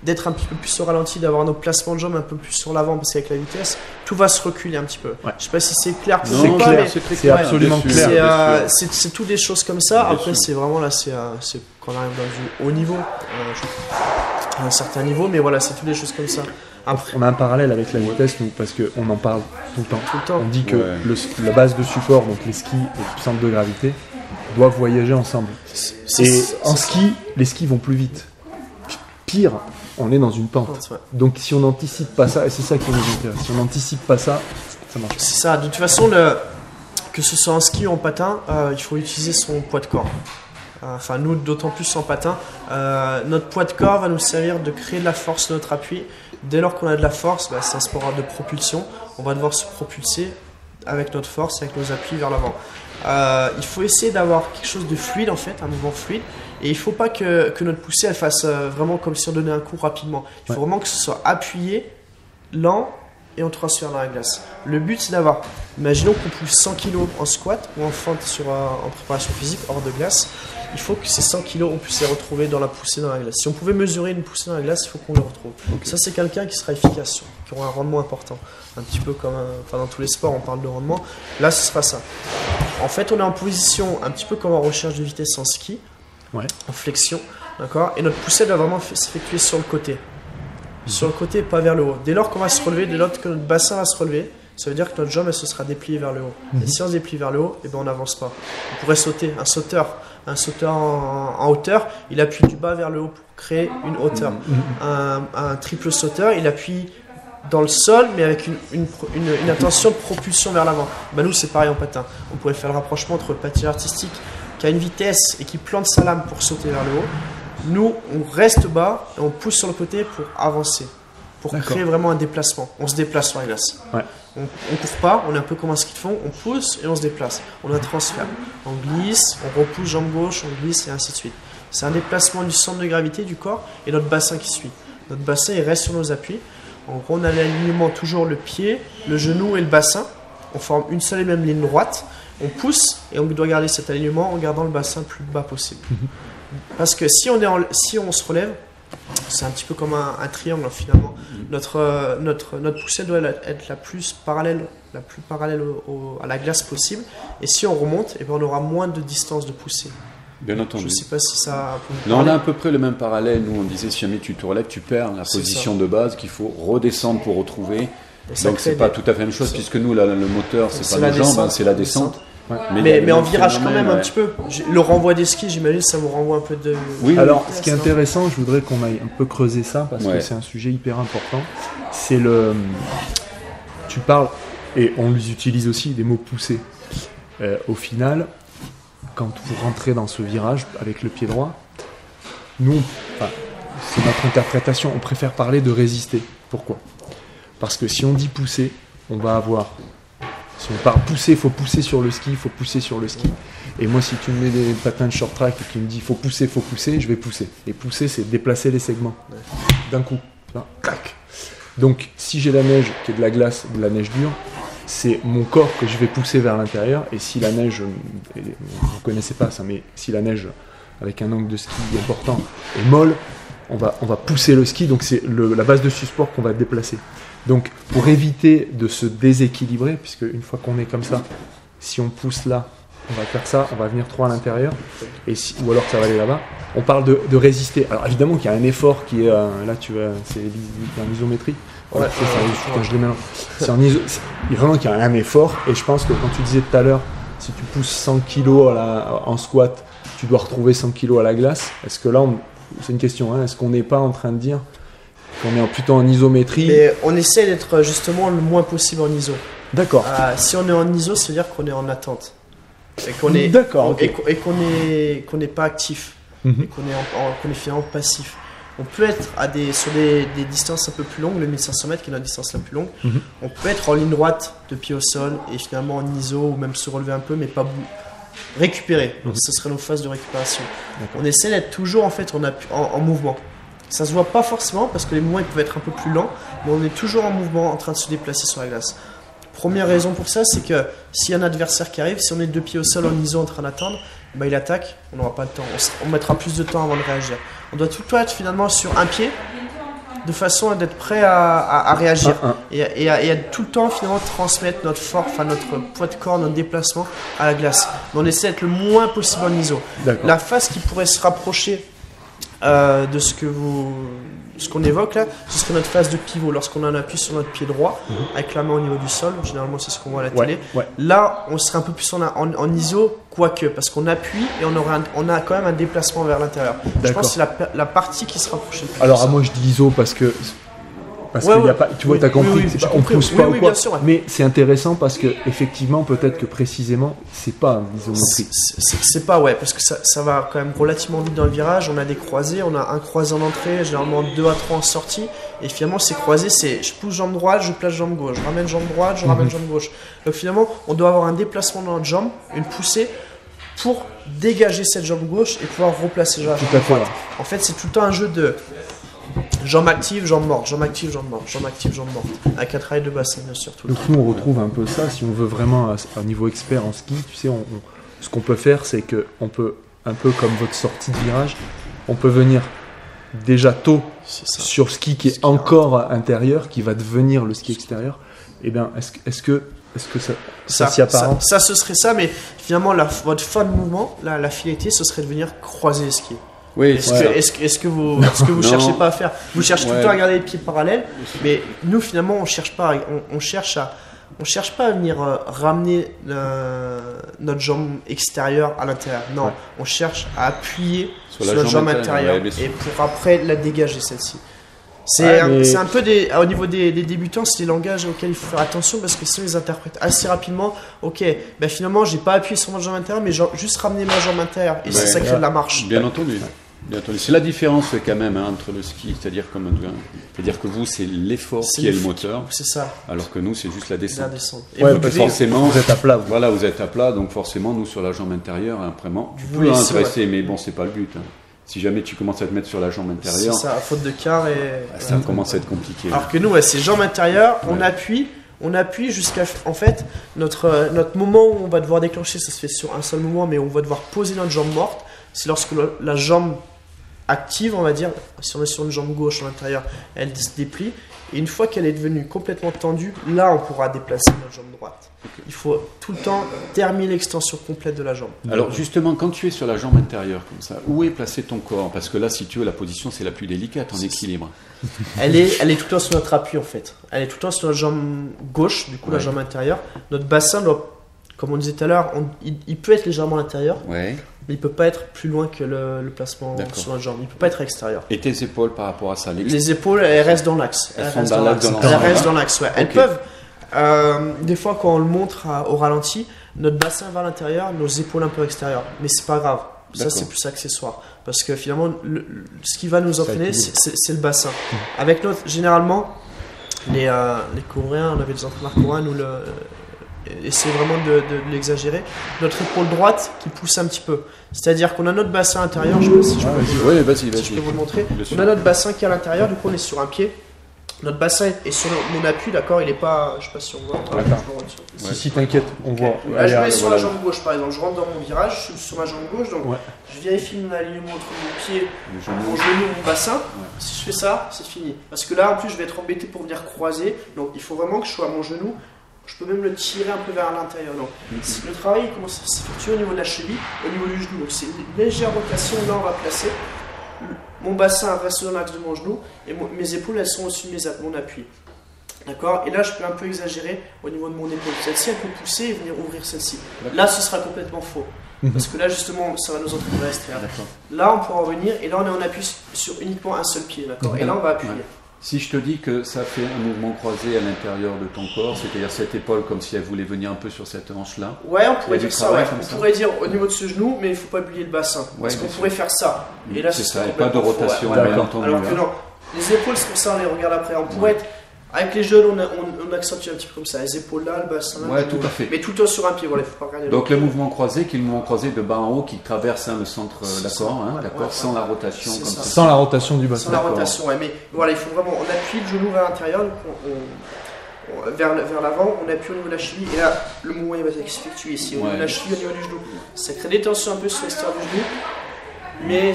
d'être un petit peu plus au ralenti, d'avoir nos placements de jambes un peu plus sur l'avant, parce qu'avec la vitesse, tout va se reculer un petit peu. Ouais. Je sais pas si c'est clair pour Non, vous ou pas, clair, mais c'est très c'est clair. absolument Bien sûr, clair. bien sûr. c'est tout des choses comme ça. Bien Après, sûr. c'est vraiment là, c'est quand on arrive dans du haut niveau, à un certain niveau, mais voilà, c'est toutes des choses comme ça. Après, On a un parallèle avec la vitesse, nous, parce qu'on en parle tout le temps. tout le temps. On dit que Ouais. la base de support, donc les skis et le centre de gravité, doivent voyager ensemble. Et en ski, les skis vont plus vite. Pire, on est dans une pente. Ouais. Donc si on n'anticipe pas ça, et c'est ça qui nous intéresse, si on n'anticipe pas ça, ça marche pas. C'est ça. De toute façon, que ce soit en ski ou en patin, il faut utiliser son poids de corps. Enfin, nous, d'autant plus en patin. Notre poids de corps va nous servir de créer de la force de notre appui. Dès lors qu'on a de la force, c'est un sport de propulsion. On va devoir se propulser avec notre force, avec nos appuis vers l'avant. Il faut essayer d'avoir quelque chose de fluide, en fait, un mouvement fluide. Et il ne faut pas que notre poussée elle fasse vraiment comme si on donnait un coup rapidement. Il faut vraiment que ce soit appuyé, lent, et on transfère dans la glace. Le but, c'est d'avoir, imaginons qu'on pousse 100 kg en squat ou en fente en préparation physique hors de glace. Il faut que ces 100 kg, on puisse les retrouver dans la poussée dans la glace. Si on pouvait mesurer une poussée dans la glace, il faut qu'on le retrouve. Ça, c'est quelqu'un qui sera efficace, qui aura un rendement important. Un petit peu comme dans tous les sports, on parle de rendement. Là, ce sera ça. En fait, on est en position un petit peu comme en recherche de vitesse en ski, en flexion, d'accord. Et notre poussée doit vraiment s'effectuer sur le côté. Sur le côté, pas vers le haut. Dès lors qu'on va se relever, dès lors que notre bassin va se relever, ça veut dire que notre jambe elle se sera dépliée vers le haut. Et si on se déplie vers le haut, on n'avance pas. On pourrait sauter. Un sauteur en hauteur, il appuie du bas vers le haut pour créer une hauteur. Un triple sauteur, il appuie dans le sol, mais avec une intention de propulsion vers l'avant. Nous, c'est pareil en patin. On pourrait faire le rapprochement entre le patinage artistique qui a une vitesse et qui plante sa lame pour sauter vers le haut. Nous, on reste bas et on pousse sur le côté pour avancer, pour créer vraiment un déplacement. On se déplace sur la glace. Ouais. On ne court pas, on est un peu comme un ski de fond, on pousse et on se déplace. On a un transfert. On glisse, on repousse jambe gauche, on glisse et ainsi de suite. C'est un déplacement du centre de gravité du corps et notre bassin qui suit. Notre bassin, il reste sur nos appuis. En gros, on a l'alignement toujours le pied, le genou et le bassin. On forme une seule et même ligne droite. On pousse et on doit garder cet alignement en gardant le bassin le plus bas possible. Parce que si on se relève, c'est un petit peu comme un triangle finalement. Notre poussée doit être la plus parallèle à la glace possible. Et si on remonte, on aura moins de distance de poussée. Bien entendu. Je ne sais pas si ça peut vous Non, on parler. a à peu près le même parallèle. Nous, on disait si jamais tu te relèves, tu perds la C'est position ça. de base, qu'il faut redescendre pour retrouver. ça Donc crée c'est pas des- tout à fait la même chose, puisque nous, le moteur, c'est C'est pas la nos jambes, descente, hein, c'est la descente. Ouais. Mais on virage quand phénomène, même un ouais. petit peu. Le renvoi des skis, j'imagine, ça vous renvoie un peu de. Oui, Alors, oui. ce qui est intéressant, je voudrais qu'on aille un peu creuser ça parce que Ouais. c'est un sujet hyper important. C'est le. Tu parles, et on les utilise aussi, des mots poussés. Au final, quand vous rentrez dans ce virage avec le pied droit, nous, c'est notre interprétation, on préfère parler de résister. Pourquoi ? Parce que si on dit pousser, on va avoir. Si on parle pousser, il faut pousser sur le ski, il faut pousser sur le ski. Et moi, si tu me mets des patins de short track et que tu me dis faut pousser, je vais pousser. Et pousser, c'est déplacer les segments d'un coup. Tu vois, clac. Donc, si j'ai la neige qui est de la glace, de la neige dure, c'est mon corps que je vais pousser vers l'intérieur. Et si la neige, vous ne connaissez pas ça, mais si la neige avec un angle de ski important est molle, on va pousser le ski. Donc, c'est la base de support qu'on va déplacer. Donc, pour éviter de se déséquilibrer, puisque une fois qu'on est comme ça, si on pousse là, on va faire ça, on va venir trop à l'intérieur, ou alors ça va aller là-bas. On parle de résister. Alors évidemment qu'il y a un effort qui est là, c'est en isométrie. Voilà, c'est ça, quand je les mélange. Vraiment qu'il y a un effort. Et je pense que quand tu disais tout à l'heure, si tu pousses 100 kg en squat, tu dois retrouver 100 kg à la glace. Est-ce que là, c'est une question, hein, est-ce qu'on n'est pas en train de dire qu'on est plutôt en isométrie? Mais on essaie d'être justement le moins possible en ISO. D'accord. Si on est en ISO, ça veut dire qu'on est en attente. Et qu'on est, D'accord, ok. et qu'on n'est pas actif. Mhm. Et qu'on est finalement passif. On peut être sur des distances un peu plus longues, le 1500 mètres qui est notre distance la plus longue. Mhm. On peut être en ligne droite de pied au sol et finalement en ISO ou même se relever un peu, mais pas récupérer. Mhm. Ce serait nos phases de récupération. D'accord. On essaie d'être toujours en fait en mouvement. Ça se voit pas forcément parce que les mouvements ils peuvent être un peu plus lents, mais on est toujours en mouvement en train de se déplacer sur la glace. Première raison pour ça, c'est que s'il y a un adversaire qui arrive, si on est deux pieds au sol en ISO en train d'attendre, il attaque, on n'aura pas le temps, on mettra plus de temps avant de réagir. On doit tout le temps être finalement sur un pied, de façon à être prêt à réagir et à tout le temps finalement transmettre notre force, notre poids de corps, notre déplacement à la glace. Mais on essaie d'être le moins possible en ISO. D'accord. La phase qui pourrait se rapprocher de ce qu'on évoque là, ce serait notre phase de pivot lorsqu'on a un appui sur notre pied droit avec la main au niveau du sol. Généralement, c'est ce qu'on voit à la télé. Ouais. Là, on serait un peu plus en ISO, quoique, parce qu'on appuie et on a quand même un déplacement vers l'intérieur. Je D'accord. pense que c'est la partie qui se rapproche le plus. Alors, de ça. moi je dis ISO parce que Ouais, qu'il y a ouais. pas, tu vois, Oui, t'as compris, oui, c'est j'ai pas, on compris. pousse Oui, pas oui, ou quoi. bien sûr, ouais. Mais c'est intéressant parce que effectivement, peut-être que précisément, c'est pas l'isométrie. C'est pas, ouais, parce que ça va quand même relativement vite dans le virage. On a des croisés, on a un croisé en entrée, généralement 2 à 3 en sortie. Et finalement, ces croisés, c'est je pousse jambe droite, je place jambe gauche, je ramène jambe droite, je ramène jambe gauche. Donc finalement, on doit avoir un déplacement dans notre jambe, une poussée pour dégager cette jambe gauche et pouvoir replacer la jambe Tout à fait. droite. En fait, c'est tout le temps un jeu de jambe active, jambe morte, jambe active, jambe morte, jambe active, jambe morte. Avec un travail de bassin, bien sûr, tout le Donc temps. nous, on retrouve un peu ça. Si on veut vraiment un niveau expert en ski, tu sais, ce qu'on peut faire, c'est que on peut, un peu comme votre sortie de virage, on peut venir déjà tôt C'est ça. sur ski qui est encore intérieur, qui va devenir le ski extérieur. Et bien, est-ce que ça s'y apparente? Ça, ce serait ça, mais finalement, votre fin de mouvement, la finalité, ce serait de venir croiser les skis. Oui, Est-ce que vous cherchez pas à faire? Vous cherchez tout le temps à garder les pieds parallèles, mais nous finalement on cherche pas, on cherche pas à venir ramener notre jambe extérieure à l'intérieur. Non, Ouais. on cherche à appuyer Sur sur la notre jambe jambe intérieure, intérieure ouais, bien sûr. et pour après la dégager celle-ci. Ouais, C'est un peu au niveau des débutants, c'est des langages auxquels il faut faire attention parce que sinon ils interprètent assez rapidement. Ok, ben finalement j'ai pas appuyé sur ma jambe intérieure, mais juste ramener ma jambe intérieure et Ouais. ça crée de la marche. Bien entendu. Bien entendu. C'est la différence quand même entre le ski, c'est-à-dire que vous c'est l'effort C'est qui est le l'effort. moteur, C'est ça, alors que nous c'est juste la la descente. descente. Et Ouais, vous parce devez- que forcément, vous êtes à plat. vous. Voilà, vous êtes à plat, donc forcément nous sur la jambe intérieure, vraiment, tu Vous peux laissez, intéresser, mais bon c'est pas le but. Hein. Si jamais tu commences à te mettre sur la jambe C'est intérieure, ça, à faute de quart et. ça commence à être compliqué. Alors que nous, ouais, c'est jambes intérieures, Ouais. on appuie jusqu'à. En fait, notre moment où on va devoir déclencher, ça se fait sur un seul mouvement, mais on va devoir poser notre jambe morte. C'est lorsque la jambe active, on va dire. Si on est sur une jambe gauche à l'intérieur, elle se déplie. Et une fois qu'elle est devenue complètement tendue, là on pourra déplacer notre jambe droite. Il faut tout le temps terminer l'extension complète de la jambe. Alors justement, quand tu es sur la jambe intérieure comme ça, où est placé ton corps? Parce que là, si tu veux, la position c'est la plus délicate en équilibre. Elle est tout le temps sur notre appui en fait. Elle est tout le temps sur notre jambe gauche, du coup la jambe intérieure. Notre bassin doit, comme on disait tout à l'heure, il peut être légèrement à l'intérieur, Ouais. mais il peut pas être plus loin que le placement D'accord. sur notre jambe. Il peut pas être à l'extérieur. Et tes épaules par rapport à ça? Les épaules, elles restent dans l'axe. Elles sont dans l'axe. Elles restent dans l'axe, ouais. Elles Ok. peuvent. Des fois, quand on le montre au ralenti, notre bassin va à l'intérieur, nos épaules un peu extérieures. Mais c'est pas grave. Ça, D'accord. c'est plus accessoire. Parce que finalement, ce qui va nous entraîner, c'est le bassin. Avec notre, généralement, les Coréens, on avait des entraîneurs coréens, nous essayer vraiment de l'exagérer. Notre épaule droite qui pousse un petit peu. C'est-à-dire qu'on a notre bassin intérieur, je sais pas si je peux, Oui, vas-y, si je peux vous le montrer. Bien sûr. On a notre bassin qui est à l'intérieur, du coup on est sur un pied. Notre bassin est sur mon appui, d'accord, il est pas, je sais pas si on voit. Si, t'inquiète, on voit. Là, je mets sur la voilà. jambe gauche par exemple, je rentre dans mon virage, je suis sur ma jambe gauche, donc Ouais. je vérifie mon alignement entre mon pied, Le genou. mon genou, mon bassin. Si je fais ça, c'est fini. Parce que là, en plus, je vais être embêté pour venir croiser, donc il faut vraiment que je sois à mon genou. Je peux même le tirer un peu vers l'intérieur. Donc, le travail il commence à s'effectuer au niveau de la cheville, au niveau du genou. Donc, c'est une légère rotation. Là, on va placer. Mon bassin reste dans l'axe de mon genou et mes épaules, elles sont au-dessus de mon appui. D'accord. Et là, je peux un peu exagérer au niveau de mon épaule. Celle-ci, elle peut pousser et venir ouvrir celle-ci. Là, ce sera complètement faux. Parce que là, justement, ça va nous entraîner à l'extérieur. Là, on pourra revenir et là, on est en appui sur uniquement un seul pied. D'accord. Et là, on va appuyer. Ouais. Si je te dis que ça fait un mouvement croisé à l'intérieur de ton corps, c'est-à-dire cette épaule comme si elle voulait venir un peu sur cette hanche-là. Ouais, on pourrait Il y a dire du ça, travail ouais. comme On ça. pourrait dire au niveau de ce genou, mais il ne faut pas oublier le bassin. Parce Ouais, qu'on bien pourrait faire ça. Et là, c'est ce ça, serait et pas de complètement faux, rotation, ouais. bien entendu. Alors que hein. non, les épaules, c'est pour ça, on les regarde après. On pourrait être, avec les jeunes, on accentue un petit peu comme ça. Les épaules là, le bassin là. Ouais, le tout genou. à fait. Mais tout le temps sur un pied, voilà, il ne faut pas regarder Donc le mouvement croisé, qui est le mouvement croisé de bas en haut, qui traverse le centre, C'est d'accord, ça, hein, ouais, d'accord, ouais, sans ouais. la rotation C'est comme ça. ça. Sans la rotation du bassin. Sans la D'accord. rotation, ouais. Mais voilà, il faut vraiment, on appuie le genou vers l'intérieur, donc vers l'avant, on appuie au niveau de la cheville, et là, le mouvement il va s'effectuer ici, au niveau de la cheville, au niveau du genou. Ça crée des tensions un peu sur l'extérieur du genou, mais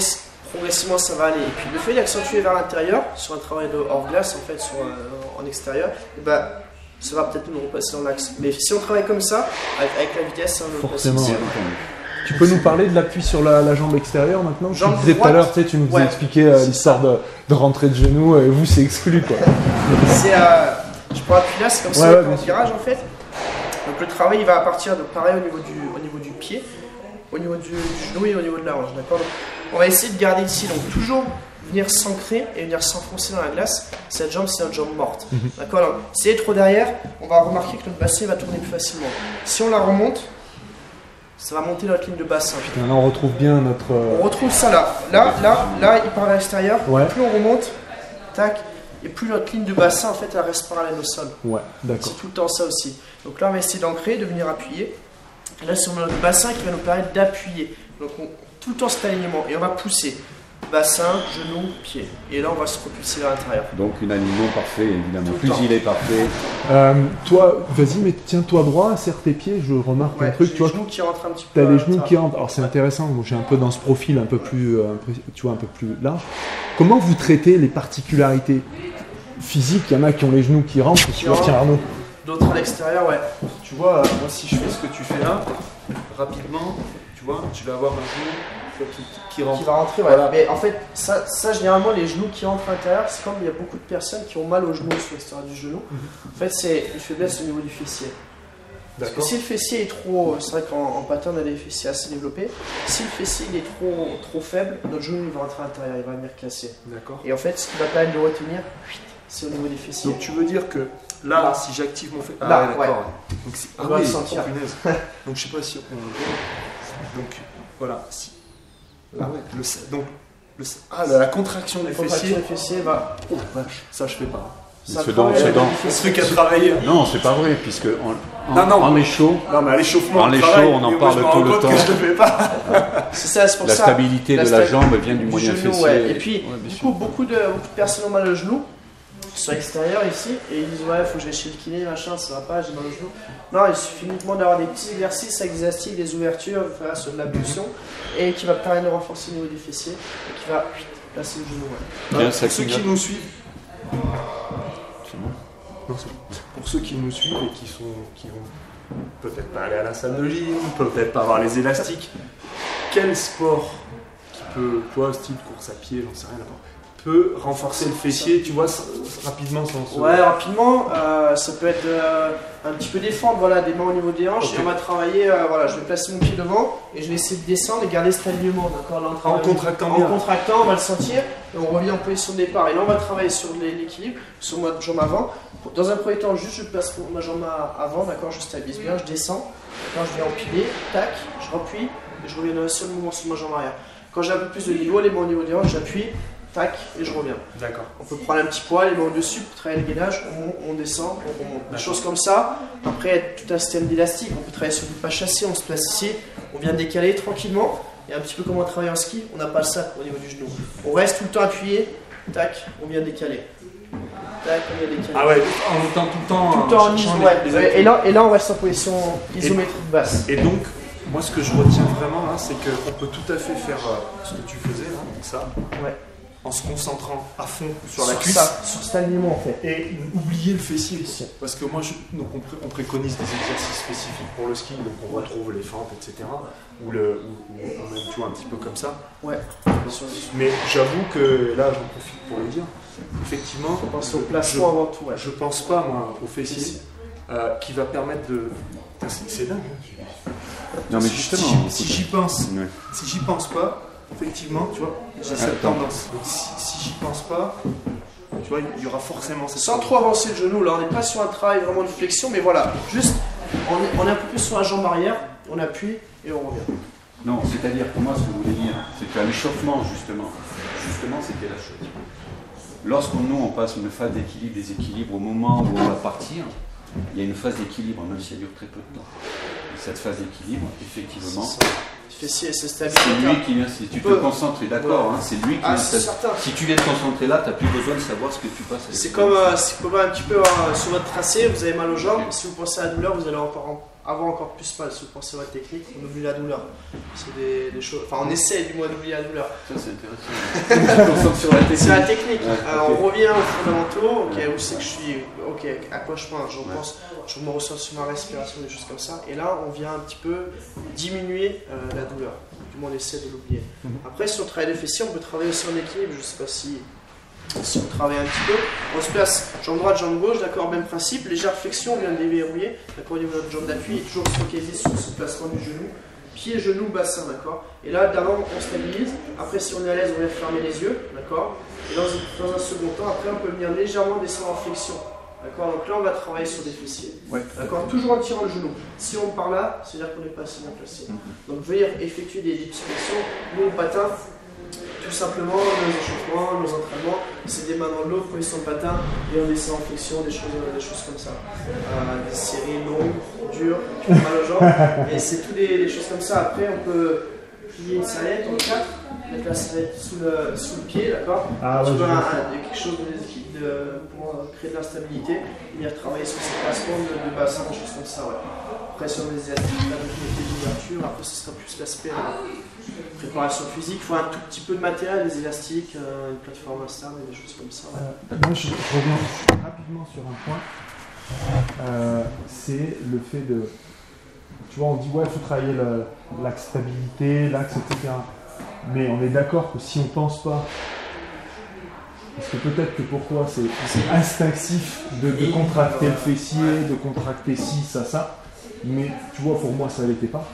progressivement ça va aller. Et puis le fait d'accentuer vers l'intérieur, sur un travail de hors glace en fait, en extérieur, et ben, ça va peut-être nous repasser dans l'axe. Mais si on travaille comme ça, avec la vitesse, ça va nous repasser. Forcément, Bien ouais. entendu. Tu peux nous parler de l'appui sur la jambe extérieure maintenant? Jambe Tu disais tout à droite. l'heure, tu sais, tu nous Ouais. as expliqué l'histoire de rentrer de genoux, et vous c'est exclu quoi. C'est je prends appui là, c'est comme ça Ouais, en bien sûr. virage en fait. Donc le travail il va partir de pareil au niveau du pied, au niveau du genou et au niveau de la hanche, d'accord. Donc, on va essayer de garder ici, donc toujours venir s'ancrer et venir s'enfoncer dans la glace. Cette jambe, c'est notre jambe morte, d'accord. Donc, si elle est trop derrière, on va remarquer que notre bassin va tourner plus facilement. Si on la remonte, ça va monter notre ligne de bassin. Et là on retrouve bien notre... On retrouve ça là. Là, il part à l'extérieur. Ouais. Plus on remonte, tac, et plus notre ligne de bassin en fait elle reste parallèle au sol. Ouais, d'accord. C'est tout le temps ça aussi. Donc là, on va essayer d'ancrer, de venir appuyer. Et là, c'est notre bassin qui va nous permettre d'appuyer. Donc tout le temps cet alignement. Et on va pousser. Bassin, genou, pied. Et là, on va se propulser vers l'intérieur. Donc un alignement parfait, évidemment. Tout le Plus temps. il est parfait. Toi, vas-y, mais tiens-toi droit, serre tes pieds, je remarque un Ouais, truc, j'ai tu les vois. genoux qui rentrent un petit peu. T'as à les genoux l'intérieur. qui rentrent. Alors c'est intéressant, moi j'ai un peu dans ce profil un peu plus, tu vois, un peu plus large. Comment vous traitez les particularités physiques? Il y en a qui ont les genoux qui rentrent, tu vois, tiens Arnaud. D'autres à l'extérieur, ouais. Tu vois, moi si je fais ce que tu fais là, rapidement, tu vois, je vais avoir un genou qui rentre. Qui va rentrer, ouais. Voilà. Mais en fait, ça, généralement, les genoux qui rentrent à l'intérieur, c'est comme il y a beaucoup de personnes qui ont mal aux genoux sur l'extérieur du genou. En fait, c'est une faiblesse au niveau du fessier. Parce que si le fessier est trop, c'est vrai qu'en patin on a des fessiers assez développés, si le fessier il est trop faible, notre genou il va rentrer à l'intérieur, il va venir casser. D'accord. Et en fait, ce qui va permettre de le retenir, c'est au niveau des fessiers. Donc tu veux dire que là, Là. si j'active mon fessier. Là, d'accord. ouais. Donc, On va le sentir. punaise. Donc je sais pas si on le voit. Donc voilà. Si. Ah ouais. La contraction La du contraction fessier. du fessier va. Oh vache, ça je fais pas. Ça Ce travaille dont- ce avec dont- le Ce fessier. truc à travailler. Non, c'est pas vrai, puisque Non. en échaud, Non mais à l'échauffement. En on l'échaud, travaille, on en mais moi, parle je me tout rends le compte temps. que je le fais pas. C'est ça, c'est pour la ça. stabilité La de la stabi- jambe vient du Du moyen genou, fessier. ouais. Et puis, Ouais, bien du sûr. coup, beaucoup de personnes ont mal au genou, sur l'extérieur ici, et ils disent ouais, faut que je vais chez le kiné, machin, ça va pas, j'ai mal au genou. Non, il suffit uniquement d'avoir des petits exercices avec des élastiques, des ouvertures, faire sur de l'abduction, et qui va permettre de renforcer le niveau du fessier, et qui va Placer le genou, Tiens, ça Pour ceux qui clignote. nous suivent, C'est bon. non, c'est bon. Pour ceux qui nous suivent et qui vont peut-être pas aller à la salle de gym, peut-être pas avoir les élastiques, quel sport qui peut, toi, style course à pied, j'en sais rien, n'importe, peut renforcer le fessier, tu vois, rapidement sans se... Ouais, rapidement, ça peut être un petit peu défendre, voilà, des mains au niveau des hanches, Ok. et on va travailler, voilà, je vais placer mon pied devant, et je vais essayer de descendre et garder cet alignement, d'accord, là, on En travaille- contractant en bien. contractant, on va le sentir, et on revient en position de départ, et là on va travailler sur l'équilibre, sur ma jambe avant. Dans un premier temps, juste je place ma jambe avant, d'accord, je stabilise bien, je descends, d'accord, je viens empiler, tac, je rappuie, et je reviens dans un seul mouvement sur ma jambe arrière. Quand j'ai un peu plus de niveau, les mains au niveau des hanches, j'appuie, tac, et je reviens. D'accord. On peut prendre un petit poids, les mains au-dessus pour travailler le gainage, on descend, on remonte. Des choses comme ça. Après, tout un système d'élastique, on peut travailler sur du pas chassé, on se place ici, on vient décaler tranquillement. Et un petit peu comme on travaille en ski, on n'a pas le sac au niveau du genou. On reste tout le temps appuyé, tac, on vient décaler. Tac, on vient décaler. Ah ouais, en étant tout le temps... Tout le temps en cherchant mise, ouais. les Ouais, appuis. et là, on reste en position isométrique basse. Et donc, moi, ce que je retiens vraiment, là, c'est qu'on peut tout à fait faire ce que tu faisais, là, donc ça, Ouais. en se concentrant à fond sur la cuisse. ça, sur cet alignement en fait. Et oublier le fessier. Parce que moi, donc on préconise des exercices spécifiques pour le ski, donc on retrouve les fentes, etc. Ou même, tu vois, un petit peu comme ça. Ouais. Mais j'avoue que là, j'en profite pour le dire. Effectivement, On pense au placement avant tout. Ouais. je pense pas, moi, au fessier, qui va permettre de... Putain, c'est dingue. Hein. Non, mais Si- justement. si j'y pense, Ouais. si j'y pense pas, effectivement, tu vois, j'ai cette Attends. tendance. Donc si j'y pense pas, tu vois, il y aura forcément cette Sans trop avancer le genou, là on n'est pas sur un travail vraiment de flexion, mais voilà, juste on est un peu plus sur la jambe arrière, on appuie et on revient. Non, c'est-à-dire, pour moi, ce que vous voulez dire, c'est qu'à l'échauffement, justement, c'était la chose. Lorsqu'on passe une phase d'équilibre, déséquilibre, au moment où on va partir, il y a une phase d'équilibre, même si elle dure très peu de temps. Et cette phase d'équilibre, effectivement, Le fessier, c'est c'est stabilisateur. lui qui vient, si tu te Peut. concentres, d'accord, hein, c'est lui qui Ah, vient. c'est certain. Si tu viens te concentrer là, tu n'as plus besoin de savoir ce que tu passes. C'est comme un petit peu sur votre tracé, vous avez mal aux jambes, si vous pensez à la douleur, vous allez avoir encore plus mal. Si vous pensez à votre technique, on oublie la douleur. C'est des choses. Enfin, on essaie du moins d'oublier la douleur. Ça, c'est intéressant. Tu te concentres sur la technique. C'est la technique. Ouais, Alors, ok. on revient aux fondamentaux. Ok, où c'est que je suis? Ok, à quoi je pense? Je pense, je me ressens sur ma respiration, des choses comme ça. Et là, on vient un petit peu diminuer la douleur. Du moins, on essaie de l'oublier. Après, si on travaille les fessiers, on peut travailler aussi en équilibre. Je sais pas si on travaille un petit peu. On se place jambe droite, jambe gauche, d'accord, même principe. Légère flexion, on vient de déverrouiller. D'accord, au niveau de notre jambe d'appui, et toujours se focaliser sur ce placement du genou. Pied, genou, bassin, d'accord. Et là, d'avant, on stabilise. Après, si on est à l'aise, on vient fermer les yeux, d'accord. Et dans un second temps, après, on peut venir légèrement descendre en flexion. D'accord, donc là, on va travailler sur des fessiers. Ouais. D'accord, toujours en tirant le genou. Si on part là, c'est-à-dire qu'on n'est pas assez bien placé. Donc, venir effectuer des petites flexions. Nous, on patine. Tout simplement, nos échauffements, nos entraînements, c'est des mains dans l'eau, position de patin, et on descend en flexion, des choses comme ça. Des séries longues, dures, qui font mal aux jambes, et c'est tout des choses comme ça. Après, on peut plier une serviette en 4, mettre la serviette sous le pied, d'accord. Ah ouais, Tu vois, j'ai vu quelque chose pour créer de la stabilité, venir travailler sur ces placements de bassin, des choses comme ça, ouais. Après, sur les élastiques, la mobilité d'ouverture, après, ce sera plus l'aspect préparation physique. Il faut un tout petit peu de matériel, des élastiques, une plateforme instable et des choses comme ça. Ouais. Moi, je reviens rapidement sur un point. C'est le fait de. Tu vois, on dit ouais, il faut travailler l'axe stabilité, l'axe, etc. Mais on est d'accord que si on pense pas, parce que peut-être que pour toi c'est instinctif de contracter le fessier, de contracter ci, ça, mais tu vois, pour moi ça l'était pas.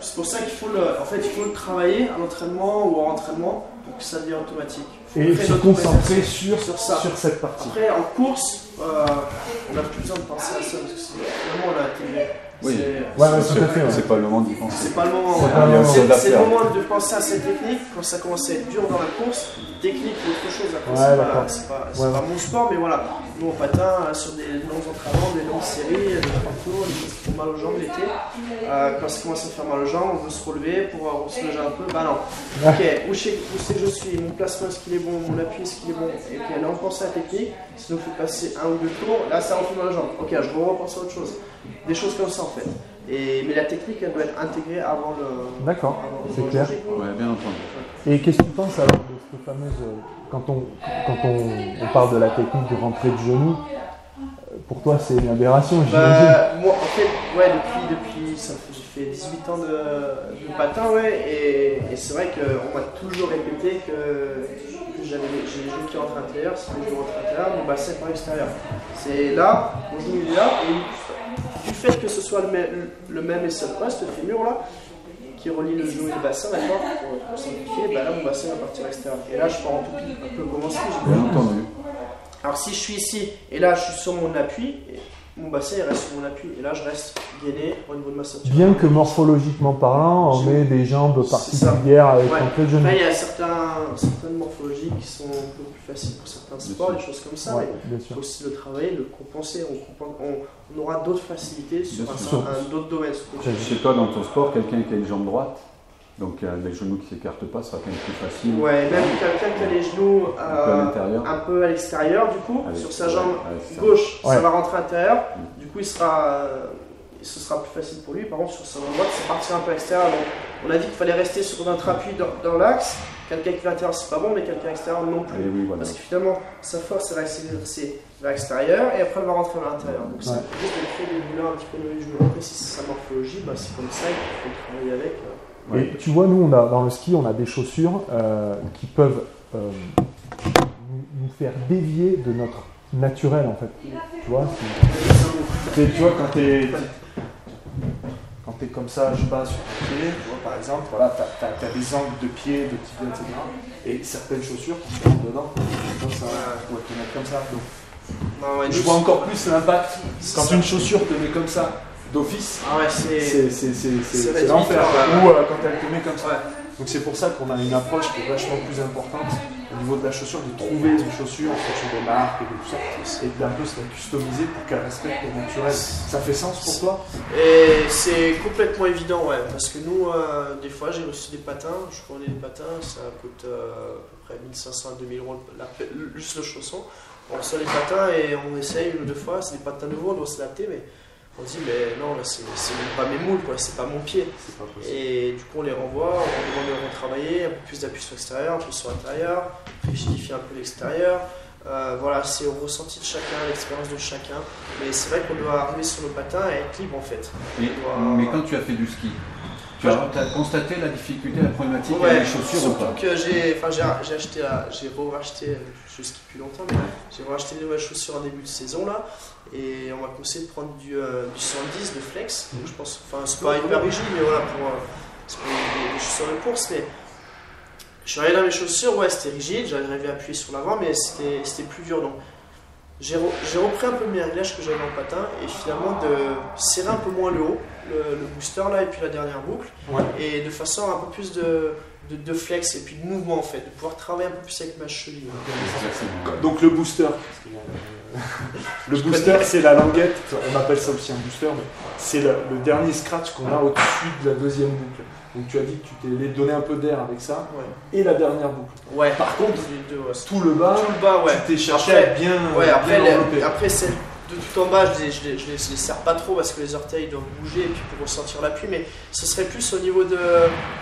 C'est pour ça qu'il faut le travailler à l'entraînement ou en entraînement pour que ça devienne automatique. Et se concentrer sur ça. Sur cette partie. Après, en course, on n'a plus besoin de penser à ça parce que c'est vraiment on a intégré. Oui. Ouais, tout à fait. Ouais. C'est pas le moment d'y penser. C'est pas le moment. C'est ouais. pas le moment. C'est le moment de penser à cette technique quand ça commence à être dur dans la course. Technique ou autre chose. Après, Ouais, c'est pas mon sport, mais voilà. Nous on patin sur des longs entraînements, des longues séries, des parcours, des choses qui font mal aux jambes l'été. Quand ça commence à faire mal aux jambes, on veut se relever pour se soulager un peu. Bah non. Ok, où c'est que je suis, mon placement est-ce qu'il est bon, mon appui est-ce qu'il est bon, et puis là on pense à la technique, sinon il faut passer 1 ou 2 tours, là ça rentre dans la jambe, ok je repense à autre chose, des choses comme ça en fait. Mais la technique elle doit être intégrée avant le... D'accord, c'est clair. Ouais, bien entendu. Et qu'est-ce que tu penses alors de cette fameuse, quand on parle de la technique de rentrée de genou, pour toi c'est une aberration, j'imagine? Moi en fait, ouais, depuis ça fait, j'ai fait 18 ans de patin, ouais, et c'est vrai qu'on m'a toujours répété que j'ai les genoux qui rentrent à l'intérieur, si les genoux rentrent à l'intérieur, mon bassin par l'extérieur. C'est là, mon genou il est là, et du fait que ce soit le même et seul poste, le fémur là, qui relie le genou et le bassin, d'accord, pour simplifier, bah là mon bassin va partir à l'extérieur. Et là je pars en toupie, un peu comme en ski, j'ai Bien entendu. Alors si je suis ici, et là je suis sur mon appui, mon bassin il reste sur mon appui, et là je reste gainé au niveau de ma ceinture. Bien que morphologiquement parlant, on met des jambes particulières avec l'entrée de genou. Après il y a certaines morphologies qui sont un peu plus faciles pour certains sports, des choses comme ça, Ouais, mais bien il sûr. faut aussi le travailler, le compenser, on aura d'autres facilités sur d'autres domaines. Chez toi, dans ton sport, quelqu'un qui a une jambe droite, donc les genoux qui ne s'écartent pas, ça sera quand même plus facile. Ouais, même quelqu'un qui a les genoux un peu à l'extérieur, du coup, Avec- sur sa jambe avec ça. gauche, Ouais. ça va rentrer à l'intérieur, du coup ce sera plus facile pour lui. Par contre, sur sa jambe droite, c'est partir un peu à l'extérieur. Donc, on a dit qu'il fallait rester sur notre appui dans l'axe. Quelqu'un qui va à l'intérieur, c'est pas bon, mais quelqu'un à l'extérieur non plus. Et oui, voilà. Parce que finalement, sa force, elle va s'exercer vers l'extérieur et après elle va rentrer vers l'intérieur. Donc, c'est juste de créer des moulins un petit peu dans les genoux. Après, si c'est sa morphologie, bah, c'est comme ça, il faut travailler avec. Et tu vois, nous, dans le ski, on a des chaussures qui peuvent nous faire dévier de notre naturel, en fait. Tu vois, tu vois quand t'es comme ça, je sais pas, sur ton pied, tu vois, par exemple, voilà, t'as des angles de pied, de tibia, etc. Et certaines chaussures, quand tu rentres dedans, ça va te mettre comme ça. Donc, je vois encore plus l'impact quand une chaussure te met comme ça d'office. Ah ouais, c'est l'enfer. Ou quand elle te met comme ça. Ouais. Donc c'est pour ça qu'on a une approche qui est vachement plus importante au niveau de la chaussure, de trouver une chaussure en fonction des marques et de tout ça, et d'un peu se la customiser pour qu'elle respecte le naturel. Ça fait sens pour toi? Et c'est complètement évident, ouais, parce que nous, des fois, j'ai reçu des patins, je connais des patins, ça coûte à peu près 1500 à 2000 euros juste le chausson. On reçoit les patins et on essaye une ou deux fois, c'est des patins nouveaux, on doit s'adapter, mais on dit, mais non, là, c'est même pas mes moules, quoi, c'est pas mon pied. Et du coup, on les renvoie, on demande de retravailler, un peu plus d'appui sur l'extérieur, un peu sur l'intérieur, rigidifier un peu l'extérieur. Voilà, c'est au ressenti de chacun, l'expérience de chacun. Mais c'est vrai qu'on doit arriver sur le patin et être libre en fait. Mais quand tu as fait du ski, tu as constaté la difficulté, la problématique ouais, avec les chaussures ou pas? Surtout que j'ai re-racheté, je skie plus longtemps, mais j'ai re-racheté des nouvelles chaussures en début de saison là. Et on m'a conseillé de prendre du 110 de flex. Donc je pense, enfin c'est pas hyper rigide, mais voilà, c'est pour des chaussures de course. Mais je suis arrivé dans mes chaussures, ouais, c'était rigide, j'arrivais à appuyer sur l'avant, mais c'était plus dur. Donc j'ai repris un peu mes réglages que j'avais dans le patin et finalement de serrer un peu moins le haut, le booster là, et puis la dernière boucle, ouais. Et de façon un peu plus de flex et puis de mouvement en fait, de pouvoir travailler un peu plus avec ma cheville. Donc le booster. Le booster, c'est la languette, on appelle ça aussi un booster, mais c'est le dernier scratch qu'on a au-dessus de la deuxième boucle. Donc tu as dit que tu t'es donné un peu d'air avec ça, ouais. Et la dernière boucle. Ouais. Par contre, tout le bas, ouais. Tu t'es cherché à bien, ouais, bien après celle de tout en bas, je les serre pas trop parce que les orteils doivent bouger et puis pour ressentir l'appui, mais ce serait plus au niveau de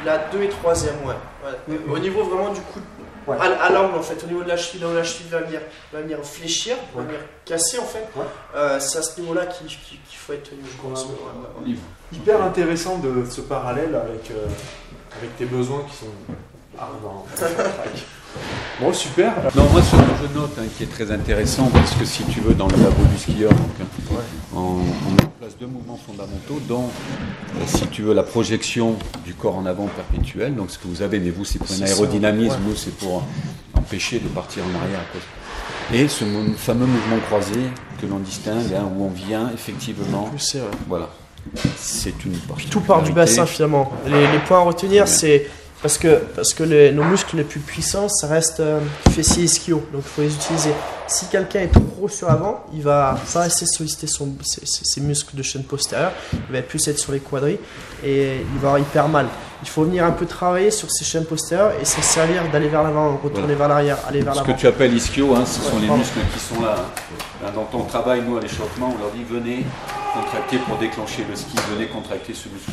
la 2 et 3e, ouais. Au niveau vraiment du coup, ouais. À l'angle en fait, au niveau de la cheville, là où la cheville va venir fléchir, va venir casser en fait, c'est à ce niveau-là qu'il faut être libre. Hyper intéressant de ce parallèle avec tes besoins qui sont ardents. Bon, super. Non, moi, ce que je note qui est très intéressant, parce que si tu veux, dans le labo du skieur, donc, on met en place deux mouvements fondamentaux, dont, si tu veux, la projection du corps en avant perpétuel. Donc, ce que vous avez, mais vous, c'est pour un aérodynamisme, nous, c'est pour empêcher de partir en arrière. Et ce fameux mouvement croisé que l'on distingue, où on vient effectivement. Voilà. C'est une particularité. Tout part du bassin finalement. Les points à retenir, c'est. Parce que nos muscles les plus puissants, ça reste fessiers et ischio, donc il faut les utiliser. Si quelqu'un est trop sur l'avant, il va pas rester solliciter ses muscles de chaîne postérieure, il va plus être sur les quadris et il va avoir hyper mal. il faut venir un peu travailler sur ces chaînes postérieures et s'en servir d'aller vers l'avant, retourner vers l'arrière, aller vers Ce l'avant. que tu appelles ischio, hein, ce sont les pardon. muscles qui sont là. Hein. Dans ton travail, nous, à l'échauffement, on leur dit venez contracter pour déclencher le ski, venez contracter ce muscle.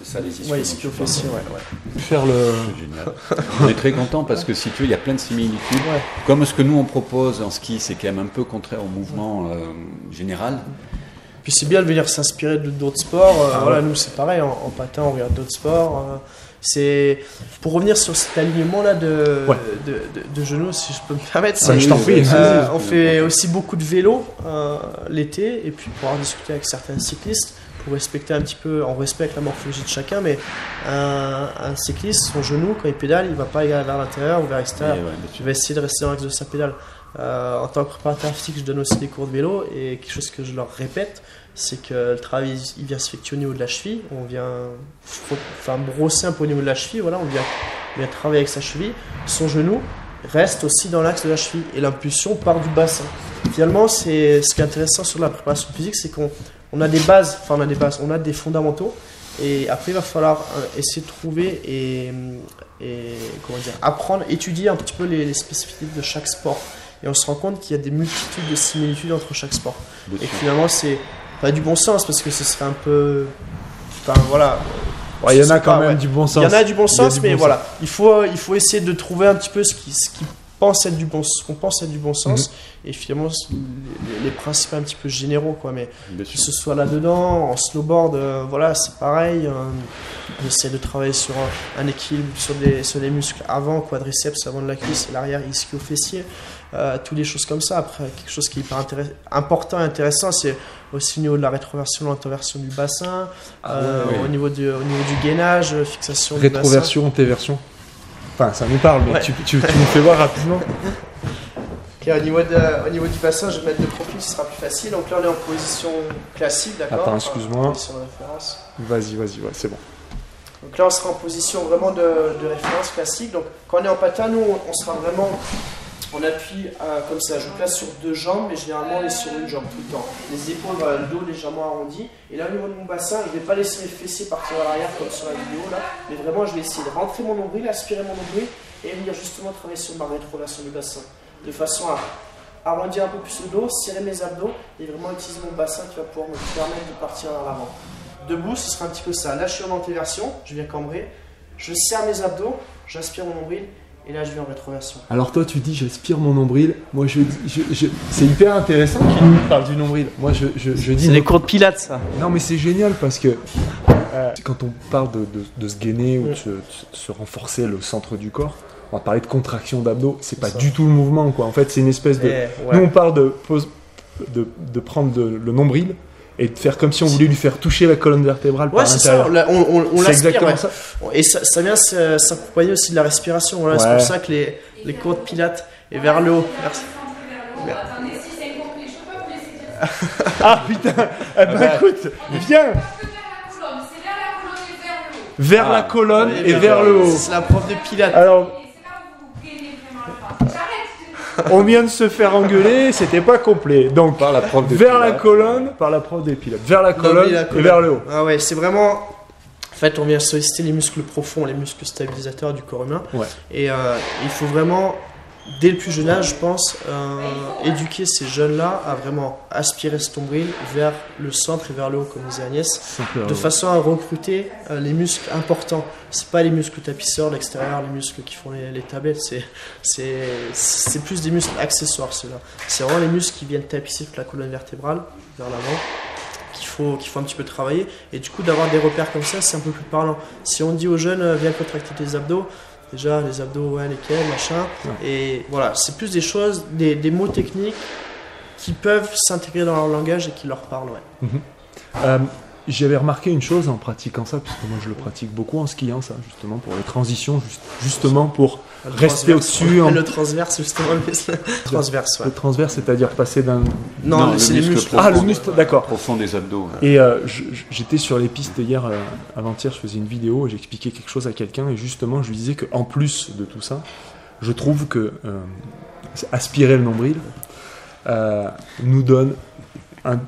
C'est ça les ischios. Oui, ischio fessier, ouais. Faire le... C'est génial. On est très content parce que si tu veux, il y a plein de similitudes. Ouais. Comme ce que nous on propose en ski, c'est quand même un peu contraire au mouvement général. Puis c'est bien de venir s'inspirer d'autres sports. Voilà, nous c'est pareil, en patin on regarde d'autres sports. C'est pour revenir sur cet alignement là de genoux, si je peux me permettre. Ouais, je t'en prie. On fait aussi beaucoup de vélo l'été et puis pouvoir discuter avec certains cyclistes pour respecter un petit peu, on respecte la morphologie de chacun, mais un cycliste, son genou quand il pédale, il va pas aller vers l'intérieur ou vers l'extérieur. Il va essayer de rester dans l'axe de sa pédale. En tant que préparateur physique, je donne aussi des cours de vélo et quelque chose que je leur répète, c'est que le travail il vient s'effectuer au niveau de la cheville. On vient brosser un peu au niveau de la cheville. Voilà, on vient travailler avec sa cheville. Son genou reste aussi dans l'axe de la cheville et l'impulsion part du bassin. Finalement, c'est ce qui est intéressant sur la préparation physique, c'est qu'on a des bases, on a des fondamentaux. Et après, il va falloir essayer de trouver et apprendre, étudier un petit peu les spécificités de chaque sport. Et on se rend compte qu'il y a des multitudes de similitudes entre chaque sport. Et finalement, c'est pas du bon sens parce que ce serait un peu. Enfin voilà. Il y en a quand même du bon sens. Il y en a du bon sens, mais voilà. Il faut essayer de trouver un petit peu ce qui pense être du bon, ce qu'on pense être du bon sens. Et finalement, les principes un petit peu généraux, quoi. Mais que ce soit là-dedans, en snowboard, voilà, c'est pareil. On essaie de travailler sur un équilibre sur les muscles avant, quadriceps avant de la cuisse et l'arrière ischio-fessier. Toutes les choses comme ça. Après, quelque chose qui est hyper important et intéressant, c'est aussi au niveau de la rétroversion, l'antéversion du bassin, au niveau du gainage, fixation du bassin. Rétroversion, antéversion. Enfin, ça nous parle, mais tu nous fais voir rapidement. Okay, au niveau du bassin, je vais mettre de profil, ce sera plus facile. Donc là, on est en position classique, d'accord. Attends, excuse-moi. Position de référence. Vas-y, ouais, c'est bon. Donc là, on sera en position vraiment de référence classique. Donc quand on est en patin, nous, on sera vraiment... On appuie comme ça, je place sur deux jambes, mais généralement on est sur une jambe tout le temps. Les épaules, le dos légèrement arrondi. Et là au niveau de mon bassin, je ne vais pas laisser mes fessiers partir à l'arrière comme sur la vidéo là, mais vraiment je vais essayer de rentrer mon nombril, aspirer mon nombril et venir justement travailler sur ma rétroversion du bassin. De façon à arrondir un peu plus le dos, serrer mes abdos et vraiment utiliser mon bassin qui va pouvoir me permettre de partir vers l'avant. Debout, ce sera un petit peu ça. Là je suis en antéversion, je viens cambrer, je serre mes abdos, j'aspire mon nombril. Et là, je vais en rétroversion. Alors toi, tu dis, j'aspire mon nombril. Moi, c'est hyper intéressant qu'il nous parle du nombril. Moi, je dis... C'est les cours de pilates, ça. Non, mais c'est génial parce que quand on parle de se gainer ou de se renforcer le centre du corps, on va parler de contraction d'abdos. C'est pas du tout le mouvement, quoi. En fait, c'est une espèce de... Nous, on parle de prendre le nombril et de faire comme si on voulait lui faire toucher la colonne vertébrale par l'intérieur. Ouais, c'est ça, on c'est exactement ça. Et ça vient s'accompagner aussi de la respiration. Voilà, c'est pour ça que les cours de pilates et vers le haut. Merci. Ah putain, écoute, viens vers la colonne et vers le haut. C'est la prof de pilates. Alors, on vient de se faire engueuler, c'était pas complet. Donc, par la prof de vers la colonne, par la prof des pilotes. Vers la colonne et vers le haut. Ah ouais, c'est vraiment... En fait, on vient solliciter les muscles profonds, les muscles stabilisateurs du corps humain. Ouais. Et il faut vraiment, dès le plus jeune âge, je pense, éduquer ces jeunes-là à vraiment aspirer ce nombril vers le centre et vers le haut, comme disait Agnès, de façon à recruter les muscles importants. C'est pas les muscles tapisseurs, l'extérieur, les muscles qui font les tablettes, c'est plus des muscles accessoires, ceux-là. C'est vraiment les muscles qui viennent tapisser toute la colonne vertébrale vers l'avant. Qu'il faut un petit peu travailler, et du coup d'avoir des repères comme ça, c'est un peu plus parlant. Si on dit aux jeunes viens contracter tes abdos, déjà les abdos, ouais, lesquels, machin, et voilà, c'est plus des choses, des mots techniques qui peuvent s'intégrer dans leur langage et qui leur parlent. J'avais remarqué une chose en pratiquant ça, puisque moi je le pratique beaucoup en skiant, ça, justement pour les transitions, justement pour rester au-dessus. Le transverse, justement, le transverse. Ouais. Le transverse, c'est-à-dire passer d'un... Non, c'est les muscles. Ah, le muscle, d'accord. Profond des abdos. Et j'étais sur les pistes hier, avant-hier, je faisais une vidéo et j'expliquais quelque chose à quelqu'un et justement je lui disais qu'en plus de tout ça, je trouve que aspirer le nombril nous donne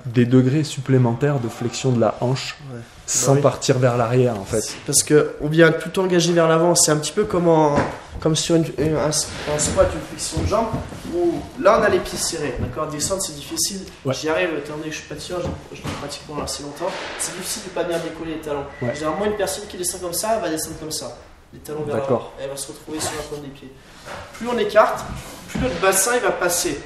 des degrés supplémentaires de flexion de la hanche sans partir vers l'arrière en fait. Parce qu'on vient tout engager vers l'avant. C'est un petit peu comme sur un squat, une flexion de jambe, où là on a les pieds serrés. D'accord, descendre c'est difficile. Ouais. J'y arrive, étant donné que je suis patineur, je le pratique pendant assez longtemps. C'est difficile de pas bien décoller les talons. Ouais. Généralement, une personne qui descend comme ça, elle va descendre comme ça. Les talons vers l'avant. Elle va se retrouver sur la pointe des pieds. Plus on écarte, plus notre bassin il va passer.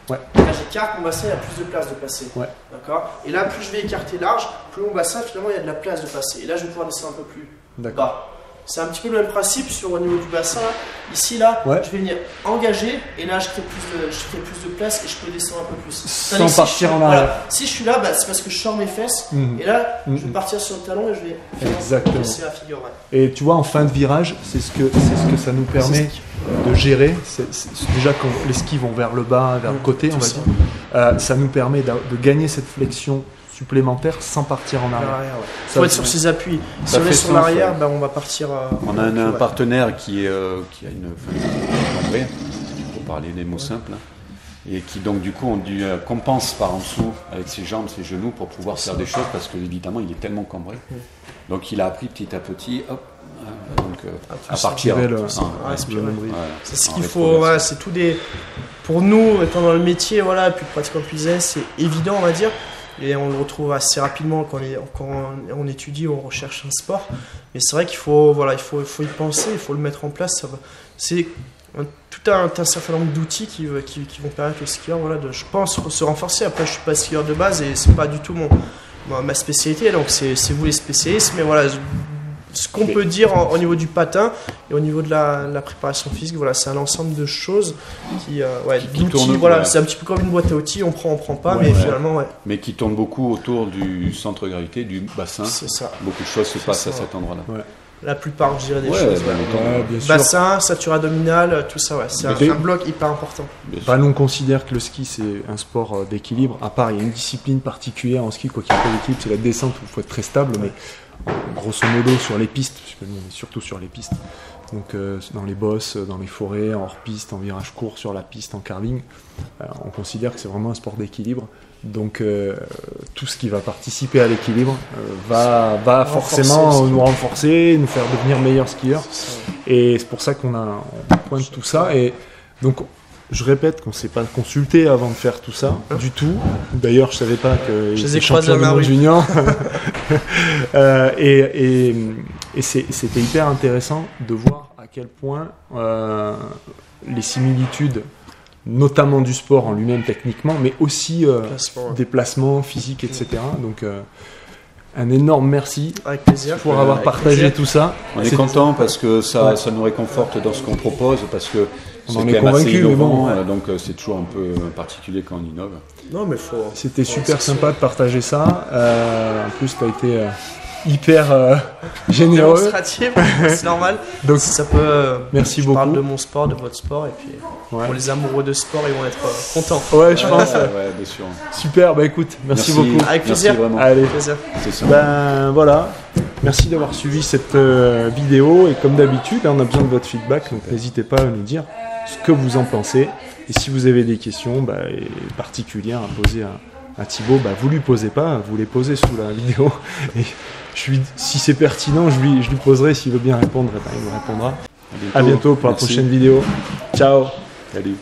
Ouais. Là j'écarte, mon bassin il y a plus de place de passer. Ouais. D'accord. Et là plus je vais écarter large, plus mon bassin finalement il y a de la place de passer. Et là je vais pouvoir descendre un peu plus bas. C'est un petit peu le même principe au niveau du bassin. Là. Ici là, je vais venir engager et là je crée plus de place et je peux descendre un peu plus. Sans partir en arrière. Voilà. Si je suis là, c'est parce que je sors mes fesses et là je vais partir sur le talon et je vais laisser la figure. Et tu vois, en fin de virage, c'est ce que ça nous permet de gérer. Déjà quand les skis vont vers le bas, vers le côté, on va dire, ça nous permet de gagner cette flexion supplémentaire sans partir en arrière. Il faut être sur ses appuis. Si on est sur l'arrière, on va partir. On a un partenaire qui a une cambrée, pour parler des mots simples, et qui donc du coup on compense par en dessous avec ses jambes, ses genoux pour pouvoir faire des choses parce que évidemment il est tellement cambré. Donc il a appris petit à petit, à partir. C'est ce qu'il faut. C'est tout des. Pour nous, étant dans le métier, plus pratiquant depuis des années, c'est évident, on va dire. Et on le retrouve assez rapidement quand on étudie ou on recherche un sport. Mais c'est vrai qu'il faut y penser, il faut le mettre en place. C'est tout un certain nombre d'outils qui vont permettre aux skieurs je pense, se renforcer. Après, je ne suis pas skieur de base et ce n'est pas du tout ma spécialité. Donc, c'est vous les spécialistes. Mais ce qu'on peut dire au niveau du patin et au niveau de la préparation physique, c'est un ensemble de choses d'outils. C'est un petit peu comme une boîte à outils, on prend pas, mais finalement, mais qui tourne beaucoup autour du centre de gravité, du bassin. C'est ça. Beaucoup de choses se passent à cet endroit-là. Ouais. La plupart, je dirais, des choses. Bassin, ceinture abdominale, tout ça, c'est un bloc hyper important. Nous, on considère que le ski, c'est un sport d'équilibre. À part, il y a une discipline particulière en ski, quoi qu'il y ait pas d'équilibre, c'est la descente où il faut être très stable, mais grosso modo sur les pistes, puisque nous on est surtout sur les pistes, donc dans les bosses, dans les forêts, en hors-piste, en virage court, sur la piste, en carving, on considère que c'est vraiment un sport d'équilibre. Donc tout ce qui va participer à l'équilibre va forcément nous renforcer, nous faire devenir meilleurs skieurs. Et c'est pour ça qu'on pointe tout ça. Et donc je répète qu'on ne s'est pas consulté avant de faire tout ça, du tout. D'ailleurs, je ne savais pas que j'étais champion du monde junior. Et c'était hyper intéressant de voir à quel point les similitudes, notamment du sport en lui-même techniquement, mais aussi des placements physiques, etc. Donc un énorme merci avec plaisir pour avoir partagé tout ça. On est content parce que ça nous réconforte dans ce qu'on propose, parce que on en est convaincu, mais bon, donc c'est toujours un peu particulier quand on innove. Non, mais c'était super sympa de partager ça. En plus, tu as été hyper généreux. Démonstratif, c'est normal. Donc, ça peut. Merci je beaucoup. parle de mon sport, de votre sport, et puis pour les amoureux de sport, ils vont être contents. Ouais, je pense. Ouais, bien sûr. Super, écoute, merci beaucoup. Avec plaisir. Merci, allez, plaisir. C'est ça. Voilà. Merci d'avoir suivi cette vidéo et comme d'habitude, on a besoin de votre feedback, donc n'hésitez pas à nous dire ce que vous en pensez. Et si vous avez des questions particulières à poser à Thibaut, vous lui posez pas, vous les posez sous la vidéo. Et si c'est pertinent, je lui poserai, s'il veut bien répondre, il me répondra. À bientôt pour la prochaine vidéo. Ciao. Salut.